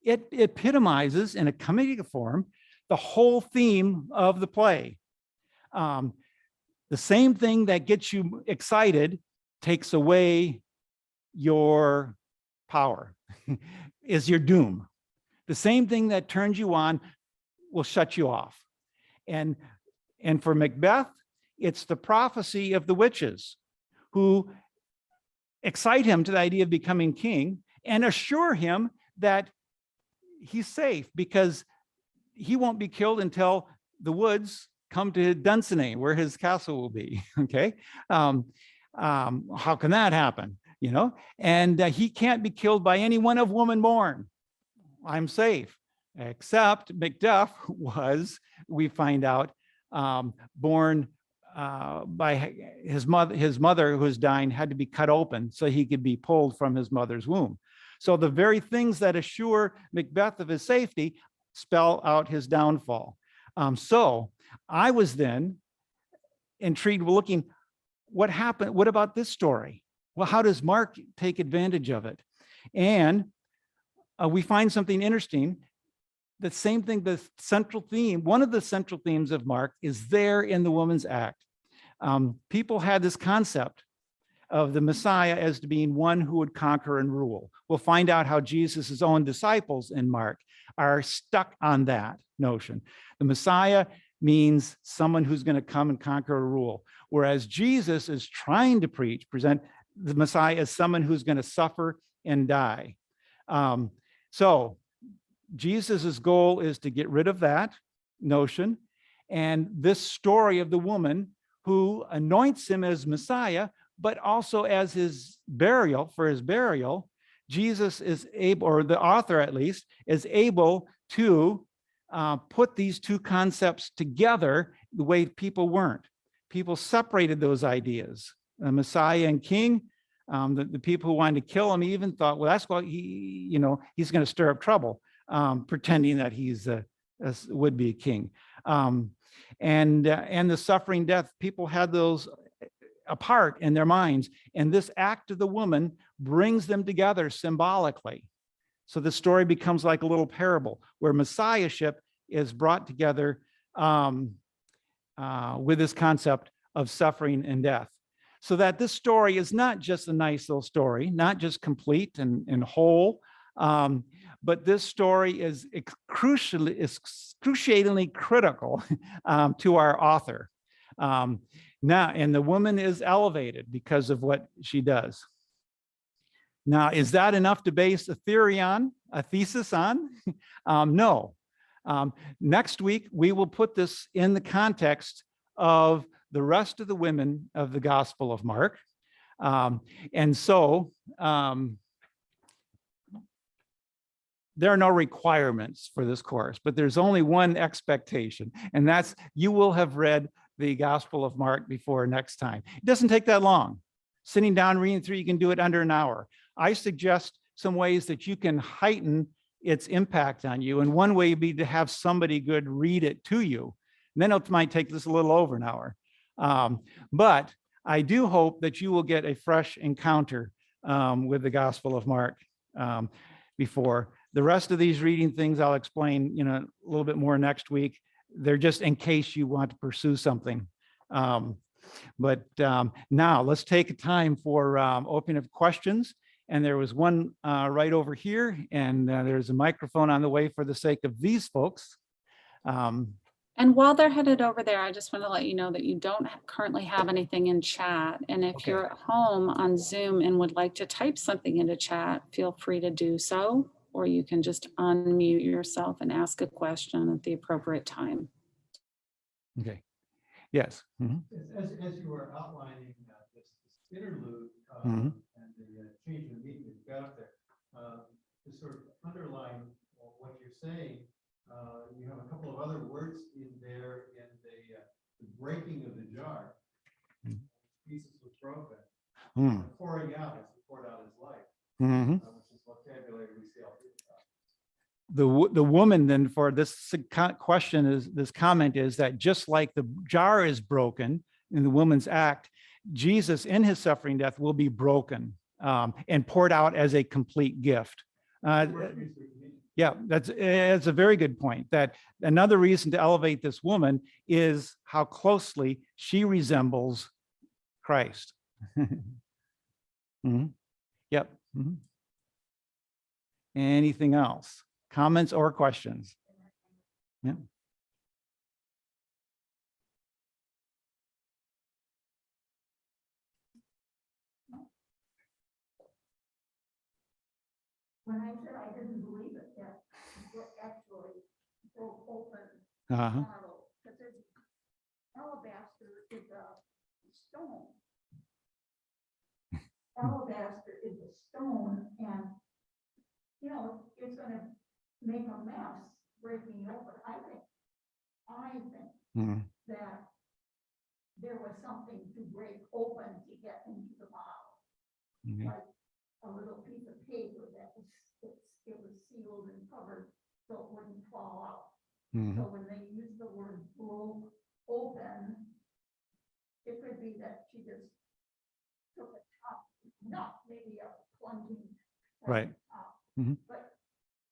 it epitomizes in a comedic form the whole theme of the play. The same thing that gets you excited takes away your power, is your doom. The same thing that turns you on will shut you off. And for Macbeth, it's the prophecy of the witches who excite him to the idea of becoming king and assure him that he's safe because he won't be killed until the woods come to Dunsinane, where his castle will be. Okay, how can that happen? And he can't be killed by any one of woman born. I'm safe. Except Macduff was, we find out, born by his mother who was dying had to be cut open so he could be pulled from his mother's womb. So the very things that assure Macbeth of his safety spell out his downfall. So I was then intrigued looking, what happened? What about this story? Well, how does Mark take advantage of it? And we find something interesting. The same thing, the central theme, one of the central themes of Mark is there in the Woman's Act. People had this concept of the Messiah as being one who would conquer and rule. We'll find out how Jesus's own disciples in Mark are stuck on that notion. The Messiah means someone who's going to come and conquer or rule, whereas Jesus is trying to present the Messiah as someone who's going to suffer and die. So Jesus's goal is to get rid of that notion. And this story of the woman who anoints him as Messiah, but also as his burial, Jesus is able, or the author at least, is able to put these two concepts together the way people weren't. People separated those ideas, Messiah and king. The people who wanted to kill him even thought, well, that's why he's going to stir up trouble, pretending that he's would be a king. And the suffering death, people had those apart in their minds. And this act of the woman brings them together symbolically. So the story becomes like a little parable where messiahship is brought together with this concept of suffering and death. So that this story is not just a nice little story, not just complete and whole, but this story is excruciatingly critical to our author. Now, and the woman is elevated because of what she does. Now, is that enough to base a theory on, a thesis on? No. Next week, we will put this in the context of the rest of the women of the Gospel of Mark. And so there are no requirements for this course, but there's only one expectation, and that's you will have read the Gospel of Mark before next time. It doesn't take that long. Sitting down, reading through, you can do it under an hour. I suggest some ways that you can heighten its impact on you. And one way would be to have somebody good read it to you. And then it might take this a little over an hour. But I do hope that you will get a fresh encounter with the Gospel of Mark before. The rest of these reading things I'll explain, a little bit more next week. They're just in case you want to pursue something. But now let's take a time for opening up questions. And there was one right over here, and there's a microphone on the way for the sake of these folks. And while they're headed over there, I just want to let you know that you don't currently have anything in chat. And if Okay. you're at home on Zoom and would like to type something into chat, feel free to do so, or you can just unmute yourself and ask a question at the appropriate time. Okay. Yes. Mhm. As you were outlining this interlude Mhm. and the change in meaning you've got there, to sort of underline what you're saying, you have a couple of other words in there in the breaking of the jar. Mhm. Pieces was broken. Mhm. Pouring out as he poured out his life, Mhm. which is vocabulary we see all through the The woman then for this question is, this comment is that just like the jar is broken in the woman's act, Jesus in his suffering death will be broken and poured out as a complete gift. Yeah, that's a very good point. That another reason to elevate this woman is how closely she resembles Christ. Mhm. Yep. Mhm. Anything else? Comments or questions? Yeah. When I said I didn't believe it, that actually broke open Uh-huh. bottle, because it's alabaster is a stone. Alabaster is a stone, and, it's gonna make a mess breaking open. I think Mhm. that there was something to break open to get into the bottle, Okay. like a little piece of paper that was, it was sealed and covered so it wouldn't fall out. Mhm. So when they use the word broke open, it could be that she just took a top, not maybe a plunging. Right. top, Mhm. But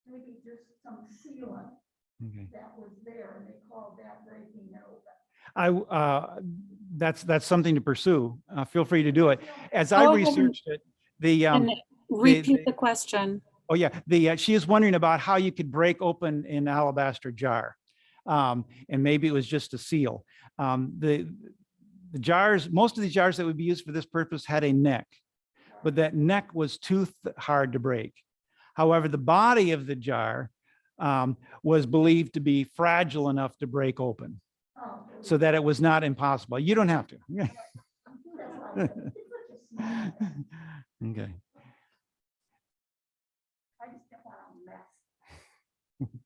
maybe just some sealant Okay. that was there, and they called that breaking it open. That's something to pursue. Feel free to do it. As I Go ahead researched it, the and repeat the question. oh yeah, she is wondering about how you could break open an alabaster jar, and maybe it was just a seal. The jars, most of the jars that would be used for this purpose had a neck, but that neck was too hard to break. However, the body of the jar was believed to be fragile enough to break open, Oh, so that it was not impossible. You don't have to. that's why I said, it's such a small thing. Okay. I just didn't want to mess.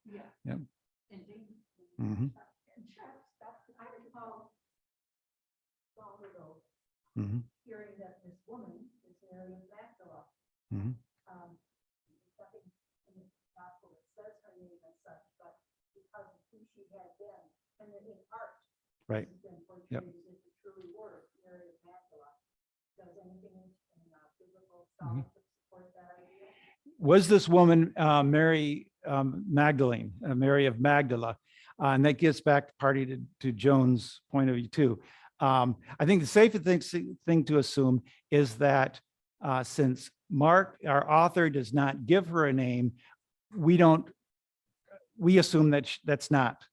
Yeah. Yep. Indeed. Mhm. And check stuff, I recall long ago, Mhm. hearing that this woman is Mary of Magdala. Mhm. Nothing in the gospel that says her name as such, but because of who she had been, and then in art. Right. This has been Yep. portrayed as if the true word, Mary of Magdala. anything in biblical scholars that support that idea? Was this woman Mary Magdalene, Mary of Magdala? And that gets back partly to Joan's point of view too. I think the safest thing to assume is that since Mark, our author, does not give her a name, we assume that that's not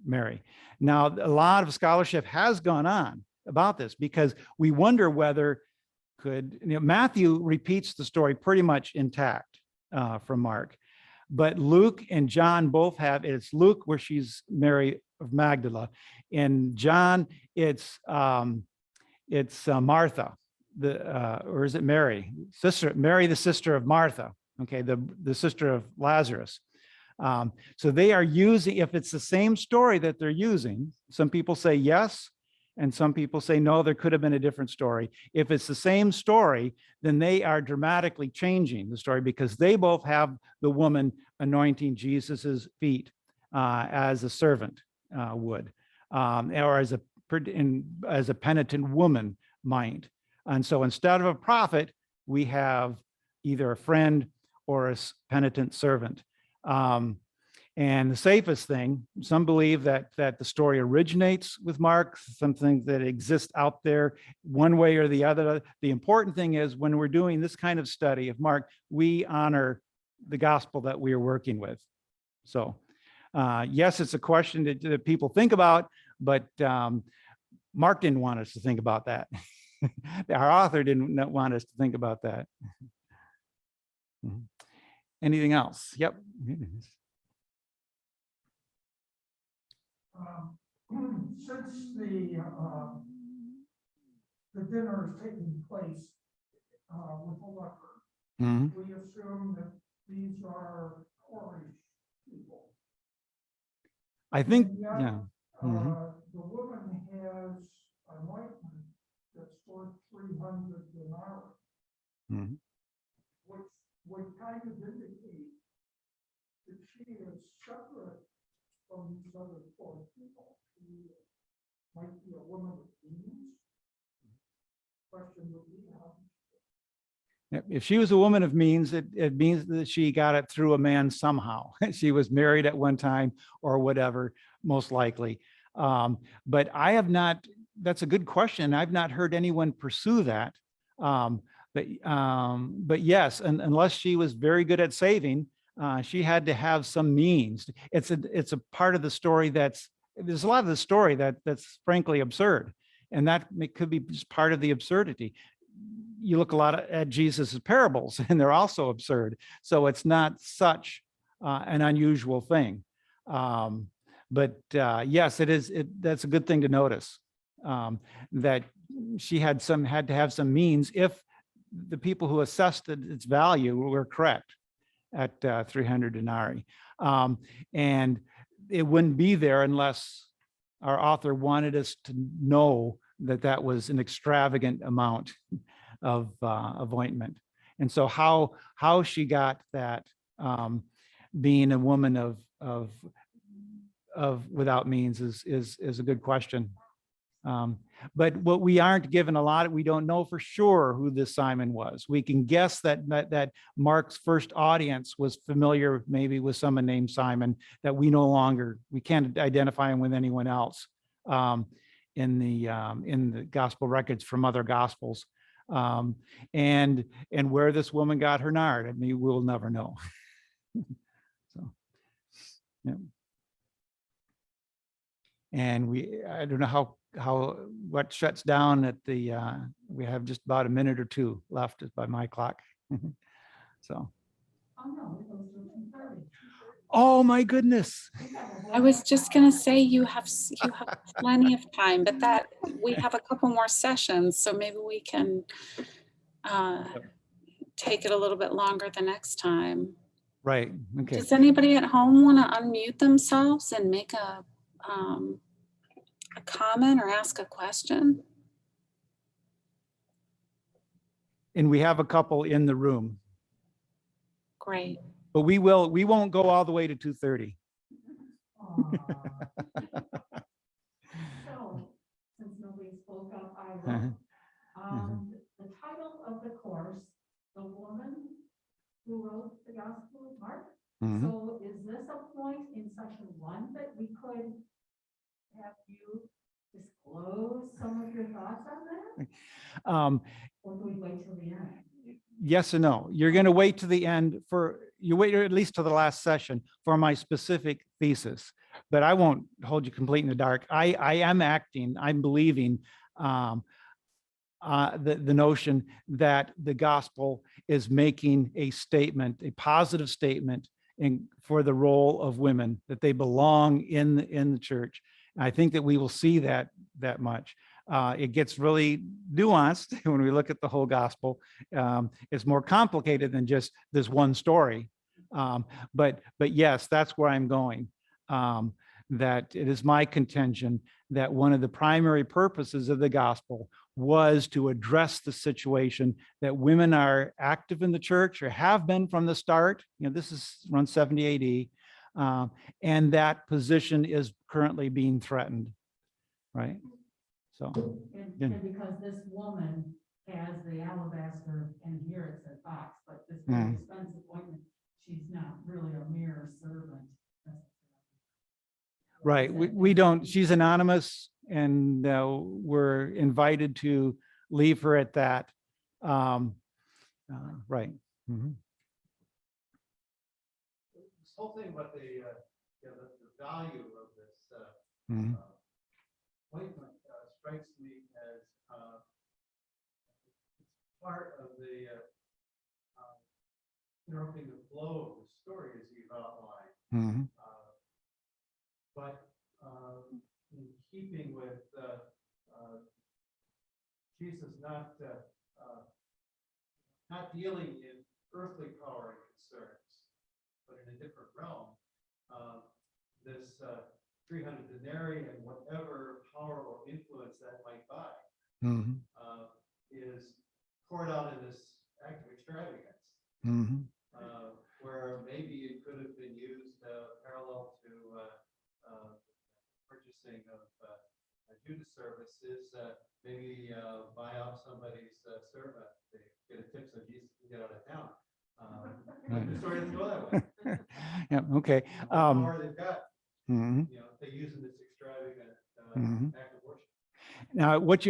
Mary. Now, a lot of scholarship has gone on about this because we wonder whether Matthew repeats the story pretty much intact from Mark, but Luke and John both have, it's Luke where she's Mary of Magdala. In John, it's Martha, or is it Mary? Mary, the sister of Martha, okay, the sister of Lazarus. So they are using, if it's the same story that they're using, some people say yes, and some people say no, there could have been a different story. If it's the same story, then they are dramatically changing the story because they both have the woman anointing Jesus's feet as a servant would, or as a penitent woman might. And so instead of a prophet, we have either a friend or a penitent servant. And the safest thing, some believe that the story originates with Mark, something that exists out there one way or the other. The important thing is when we're doing this kind of study of Mark, we honor the gospel that we are working with. So yes, it's a question that people think about, but Mark didn't want us to think about that. Our author didn't want us to think about that. Anything else? Yep. Since the dinner is taking place with a leper, Mhm. we assume that these are Cornish people. I think, And yet, yeah. Mhm. The woman has an ointment that's worth 300 denarii, Mhm. which would kind of indicate that she is separate from these other four people. She might be a woman of means. Question would be how. Yep, if she was a woman of means, it means that she got it through a man somehow. She was married at one time or whatever, most likely. But I have not, that's a good question. I've not heard anyone pursue that. But yes, unless she was very good at saving, she had to have some means. It's a part of the story there's a lot of the story that's frankly absurd. And that could be just part of the absurdity. You look a lot at Jesus's parables and they're also absurd. So it's not such an unusual thing. But yes, it is. That's a good thing to notice, that she had to have some means if the people who assessed its value were correct at 300 denarii. And it wouldn't be there unless our author wanted us to know that that was an extravagant amount of ointment. And so how she got that, being a woman of without means is a good question. But what we aren't given a lot, we don't know for sure who this Simon was. We can guess that Mark's first audience was familiar maybe with someone named Simon, that we can't identify him with anyone else in the gospel records from other gospels. And where this woman got her nard, I mean, we'll never know. So, yeah. And I don't know what shuts down at the, we have just about a minute or two left by my clock. So. Oh, no, it goes to 2:30. Oh, my goodness. I was just gonna say you have plenty of time, but that we have a couple more sessions, so maybe we can take it a little bit longer the next time. Right. Okay. Does anybody at home want to unmute themselves and make a comment or ask a question? And we have a couple in the room, Great. but we won't go all the way to 2:30. So, since nobody spoke up, I will. The title PowerPoint in session 1 that we could have you disclose some of your thoughts on that? Um, Or do we wait till the end? yes and no. You're going to wait to the end you wait at least to the last session for my specific thesis, but I won't hold you complete in the dark. I'm believing the notion that the gospel is making a statement, a positive statement for the role of women, that they belong in the church. I think that we will see that much. It gets really nuanced when we look at the whole gospel. It's more complicated than just this one story. But yes, that's where I'm going. That it is my contention that one of the primary purposes of the gospel was to address the situation that women are active in the church or have been from the start. This is around 70 AD. And that position is currently being threatened, right? So, yeah. And because this woman has the alabaster, and here it said box, but this very expensive ointment, she's not really a mere servant. Right. We don't, she's anonymous, and we're invited to leave her at that. Right. Mhm. This whole thing about the value of this Mhm. ointment strikes me as part of the interrupting the flow of the story as you've outlined. Mhm. But in keeping with Jesus not dealing in earthly power and concerns, but in a different realm, this 300 denarii and whatever power or influence that might buy Mhm. is poured out in this act of extravagance. Mhm. Where maybe it could have been used parallel to purchasing of Judas services, maybe buy off somebody's servant to get a tip so Jesus can get out of town. The story doesn't go that way. Yeah. Okay. The power they've got, Mhm. they use in this extravagant act of worship. Now, what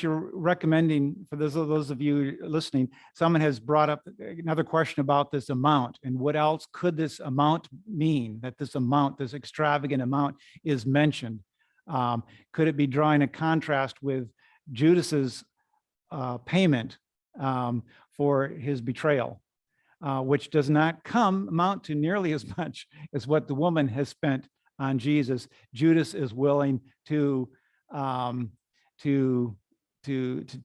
you're recommending for those of you listening, someone has brought up another question about this amount, and what else could this amount mean, that this extravagant amount is mentioned? Could it be drawing a contrast with Judas's payment for his betrayal, which does not amount to nearly as much as what the woman has spent on Jesus? Judas is willing to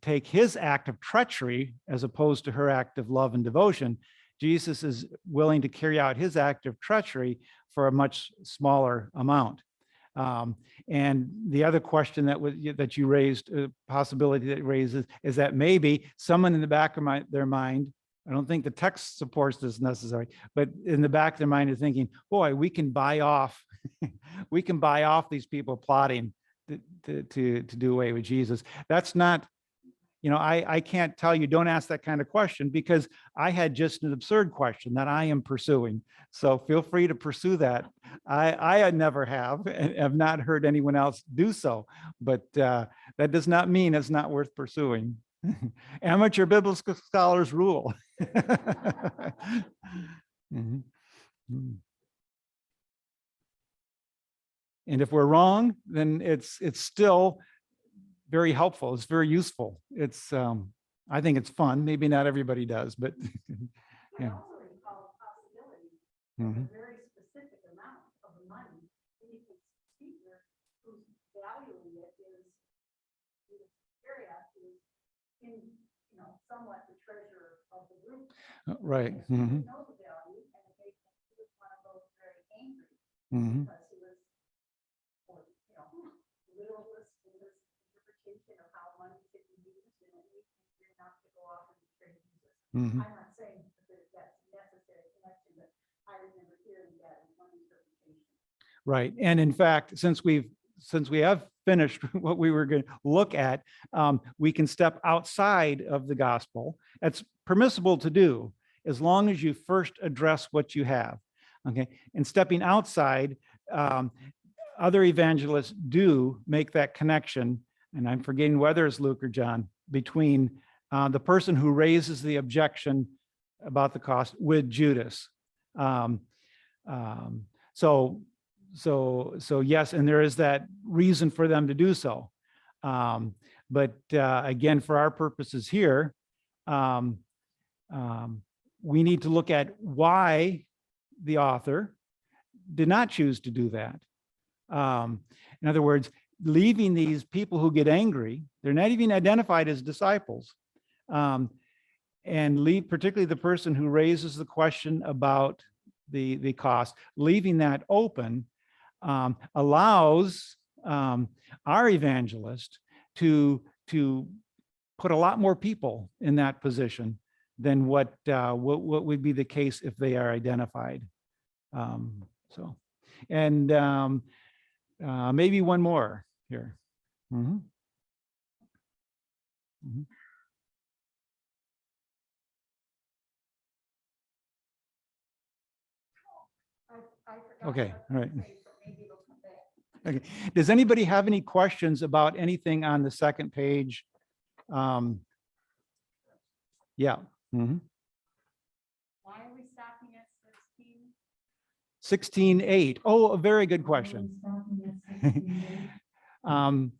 take his act of treachery as opposed to her act of love and devotion. Jesus is willing to carry out his act of treachery for a much smaller amount. And the other question that you raised, possibility that raises, is that maybe someone in the back of their mind, I don't think the text supports this necessarily, but in the back of their mind is thinking, boy, we can buy off these people plotting to do away with Jesus. That's not, I can't tell you, don't ask that kind of question, because I had just an absurd question that I am pursuing. So feel free to pursue that. I never have, and have not heard anyone else do so, but that does not mean it's not worth pursuing. Amateur biblical scholars rule. Mhm. Mhm. And if we're wrong, then it's still very helpful. It's very useful. It's I think it's fun. Maybe not everybody does, but I yeah. also recall a possibility Mhm. of a very specific amount of the money beneath the speaker who's valuing it is area is in, somewhat the treasurer of the group. Right. And he Mhm. didn't know the value, and it made him, he was one of those very angry Mhm. because he was, literalist in his interpretation of how money should be used, and it made him fear not to go off and betray Jesus. Mhm. I'm not saying that that's a necessary connection, but I remember hearing that in one interpretation. Right. And in fact, since we have finished what we were going to look at, we can step outside of the gospel. That's permissible to do as long as you first address what you have. Okay, and stepping outside, other evangelists do make that connection, and I'm forgetting whether it's Luke or John, between the person who raises the objection about the cost with Judas. So yes, and there is that reason for them to do so. But again, for our purposes here, we need to look at why the author did not choose to do that. In other words, leaving these people who get angry, they're not even identified as disciples, and leave particularly the person who raises the question about the cost, leaving that open allows our evangelist to put a lot more people in that position than what would be the case if they are identified. And maybe one more here. Mhm. Mhm. I forgot Okay, what I all was right. gonna say, so maybe it'll come back. Okay. Does anybody have any questions about anything on the second page? Yeah. Mhm. Why are we stopping at 16? 16:8. Oh, a very good Why are we question. stopping at 16? Um,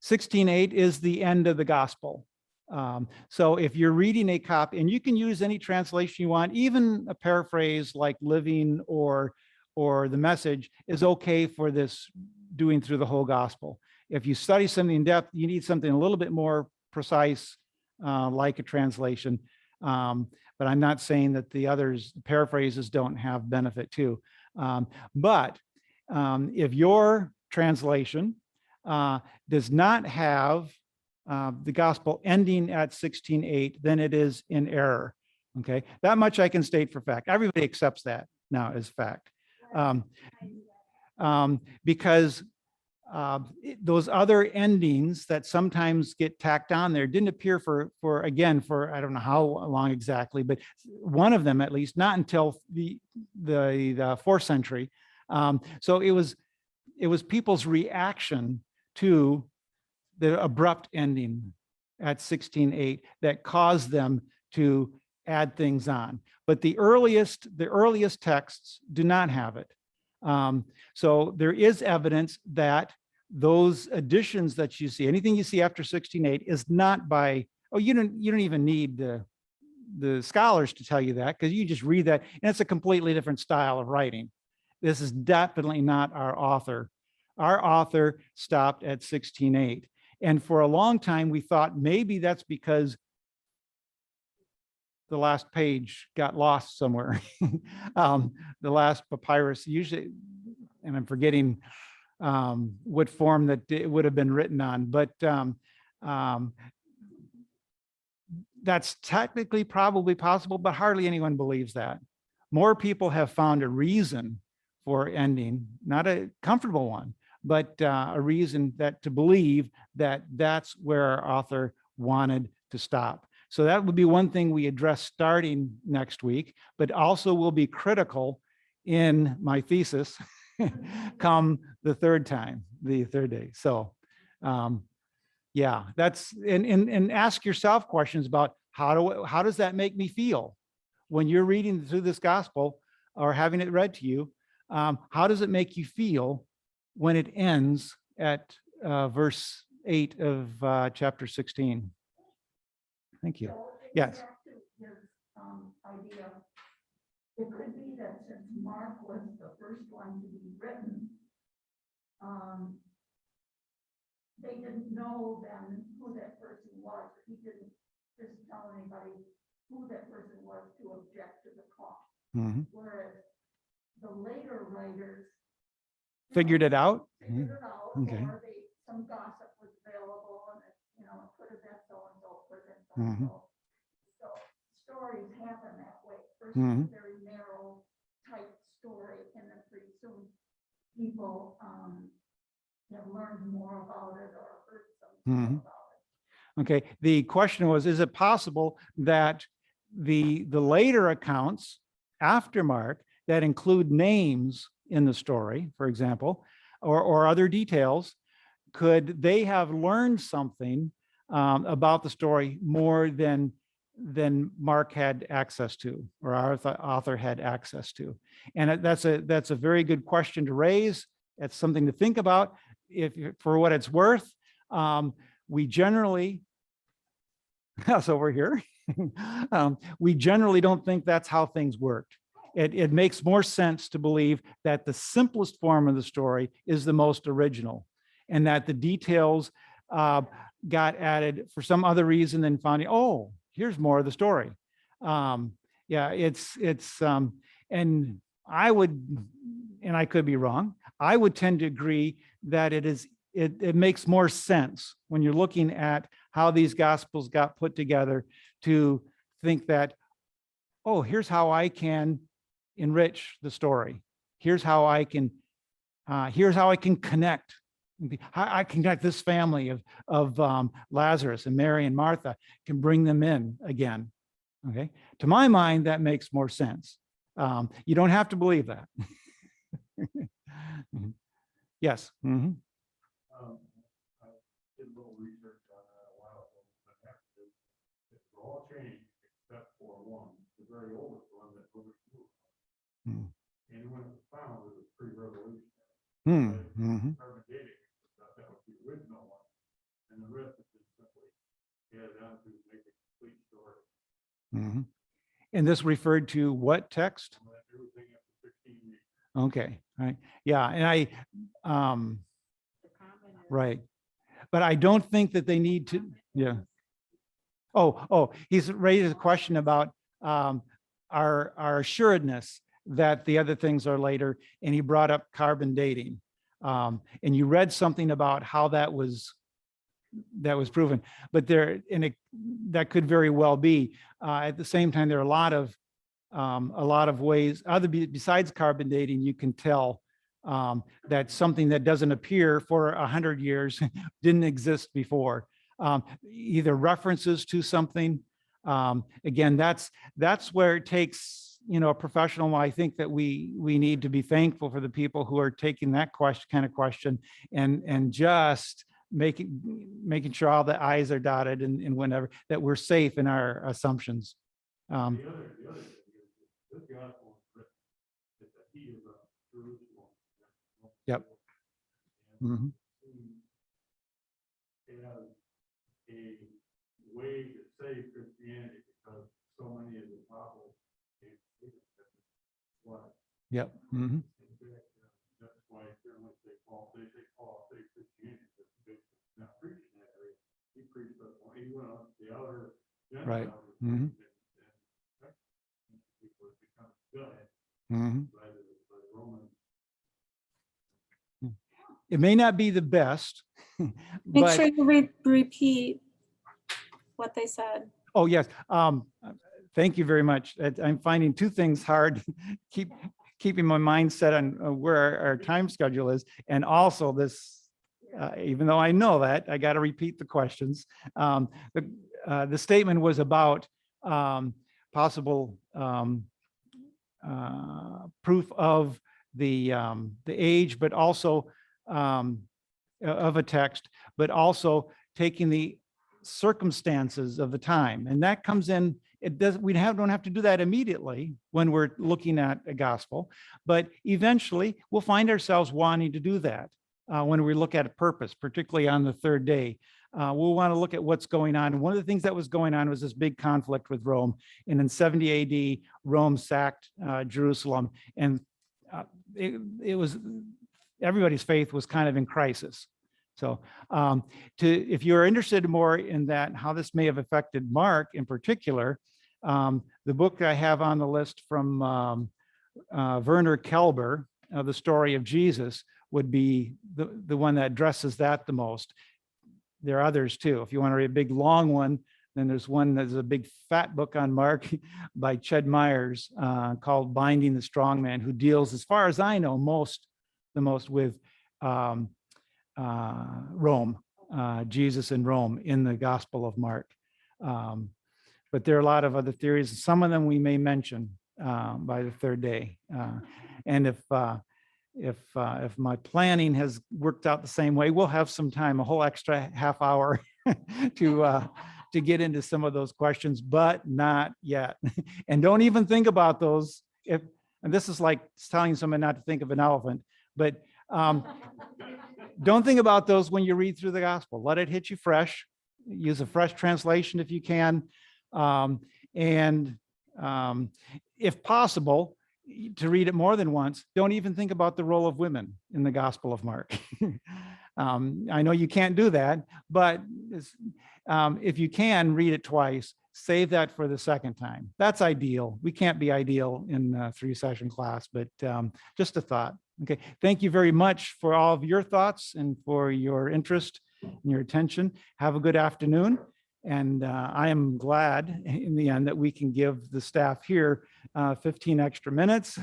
16:8 is the end of the gospel. So if you're reading a copy, and you can use any translation you want, even a paraphrase like Living or the Message is okay for this doing through the whole gospel. If you study something in depth, you need something a little bit more precise, like a translation. But I'm not saying that the others, paraphrases, don't have benefit too. But if your translation does not have the gospel ending at 16:8, then it is in error. Okay, that much I can state for fact. Everybody accepts that now as fact, because those other endings that sometimes get tacked on there didn't appear for I don't know how long exactly, but one of them at least not until the 4th century. So it was people's reaction to the abrupt ending at 16:8 that caused them to add things on. But the earliest texts do not have it. So there is evidence that those additions that you see, anything you see after 16:8 is not by, you don't even need the scholars to tell you that, because you just read that and it's a completely different style of writing. This is definitely not our author. Our author stopped at 16:8. And for a long time, we thought maybe that's because the last page got lost somewhere. The last papyrus usually, and I'm forgetting what form that it would have been written on, but that's technically probably possible, but hardly anyone believes that. More people have found a reason for ending, not a comfortable one, but a reason that to believe that that's where our author wanted to stop. So that would be one thing we address starting next week, but also will be critical in my thesis come the third day. So yeah, that's, and ask yourself questions about how does that make me feel when you're reading through this gospel or having it read to you? How does it make you feel when it ends at verse 8 of chapter 16? Thank you. So if Yes. back to his, idea, it could be that since Mark was the first one to be written, they didn't know then who that person was. He didn't just tell anybody who that person was to object to the cost. Mhm. Whereas the later writers Figured it out? figured it out, Okay. or some gossip was available, and it, it could have been so-and-so, could have been so-and-so. So stories happen that way. First, it's a very narrow type story, and then pretty soon people have learned more about it or heard something about it. Okay. The question was, is it possible that the later accounts after Mark that include names in the story, for example, or other details, could they have learned something about the story more than Mark had access to, or our author had access to? And that's a very good question to raise. It's something to think about. For what it's worth, we generally, that's over here. We generally don't think that's how things worked. It makes more sense to believe that the simplest form of the story is the most original, and that the details got added for some other reason than finding, oh, here's more of the story. Yeah, and I would, and I could be wrong, I would tend to agree that it makes more sense when you're looking at how these gospels got put together to think that, oh, here's how I can enrich the story. Here's how I can connect. I can connect this family of Lazarus and Mary and Martha, can bring them in again. Okay, to my mind, that makes more sense. You don't have to believe that. Yes. Mm-hmm. I did a little research on that a while ago, but after it's all changed except for one, the very oldest one that was Hmm. and when it was found, it was pre-revolutionary. Mm-hmm. Carbon dating, that was the original one, and the rest is just simply added on to make a complete story. Mm-hmm. And this referred to what text? Everything up to 16 weeks. Okay, right. Yeah, and right. But I don't think that they need to, yeah. Oh, he's raised a question about our assuredness that the other things are later, and he brought up carbon dating. And you read something about how that was proven, but that could very well be. At the same time, there are a lot of ways, besides carbon dating, you can tell that something that doesn't appear for 100 years didn't exist before. Either references to something. Again, that's where it takes, a professional. I think that we need to be thankful for the people who are taking that kind of question and just making sure all the I's are dotted and whenever that we're safe in our assumptions. The other thing is, this gospel is written at the heat of Jerusalem. Yep. Mm-hmm. It has a way to save Christianity because so many of the apostles came to what. Yep. Mm-hmm. That's why when they say Paul saved Christianity, but he's not preaching that way. He preached the point. He went on the other Gentiles. Right. Mm-hmm. People become good Mm-hmm. by the Romans. It may not be the best, Make but sure you repeat what they said. oh yes. Thank you very much. I'm finding two things hard. Keeping my mind set on where our time schedule is, and also this. Even though I know that, I got to repeat the questions. The statement was about possible proof of the age, but also of a text, but also taking the circumstances of the time, and that comes in. We don't have to do that immediately when we're looking at a gospel, but eventually we'll find ourselves wanting to do that when we look at a purpose, particularly on the third day. We'll want to look at what's going on. And one of the things that was going on was this big conflict with Rome. And in 70 AD, Rome sacked Jerusalem, and it was everybody's faith was kind of in crisis. So if you're interested more in that, how this may have affected Mark in particular, the book I have on the list from Werner Kelber, The Story of Jesus, would be the one that addresses that the most. There are others too. If you want to read a big long one, then there's a big fat book on Mark by Ched Myers called Binding the Strong Man, who deals, as far as I know, the most with Rome, Jesus in Rome in the Gospel of Mark. but there are a lot of other theories. Some of them we may mention by the third day. And if my planning has worked out the same way, we'll have some time, a whole extra half hour to get into some of those questions, but not yet. And don't even think about those. And this is like telling someone not to think of an elephant, but don't think about those when you read through the gospel. Let it hit you fresh. Use a fresh translation if you can. If possible, to read it more than once. Don't even think about the role of women in the Gospel of Mark. I know you can't do that, but if you can read it twice, save that for the second time. That's ideal. We can't be ideal in a 3-session class, but just a thought. Okay, thank you very much for all of your thoughts and for your interest and your attention. Have a good afternoon. And I am glad in the end that we can give the staff here 15 extra minutes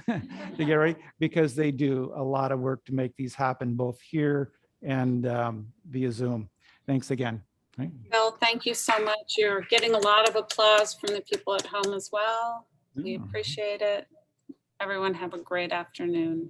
to get ready, because they do a lot of work to make these happen both here and via Zoom. Thanks again. Right. Bill, thank you so much. You're getting a lot of applause from the people at home as well. We Yeah. appreciate it. Everyone have a great afternoon.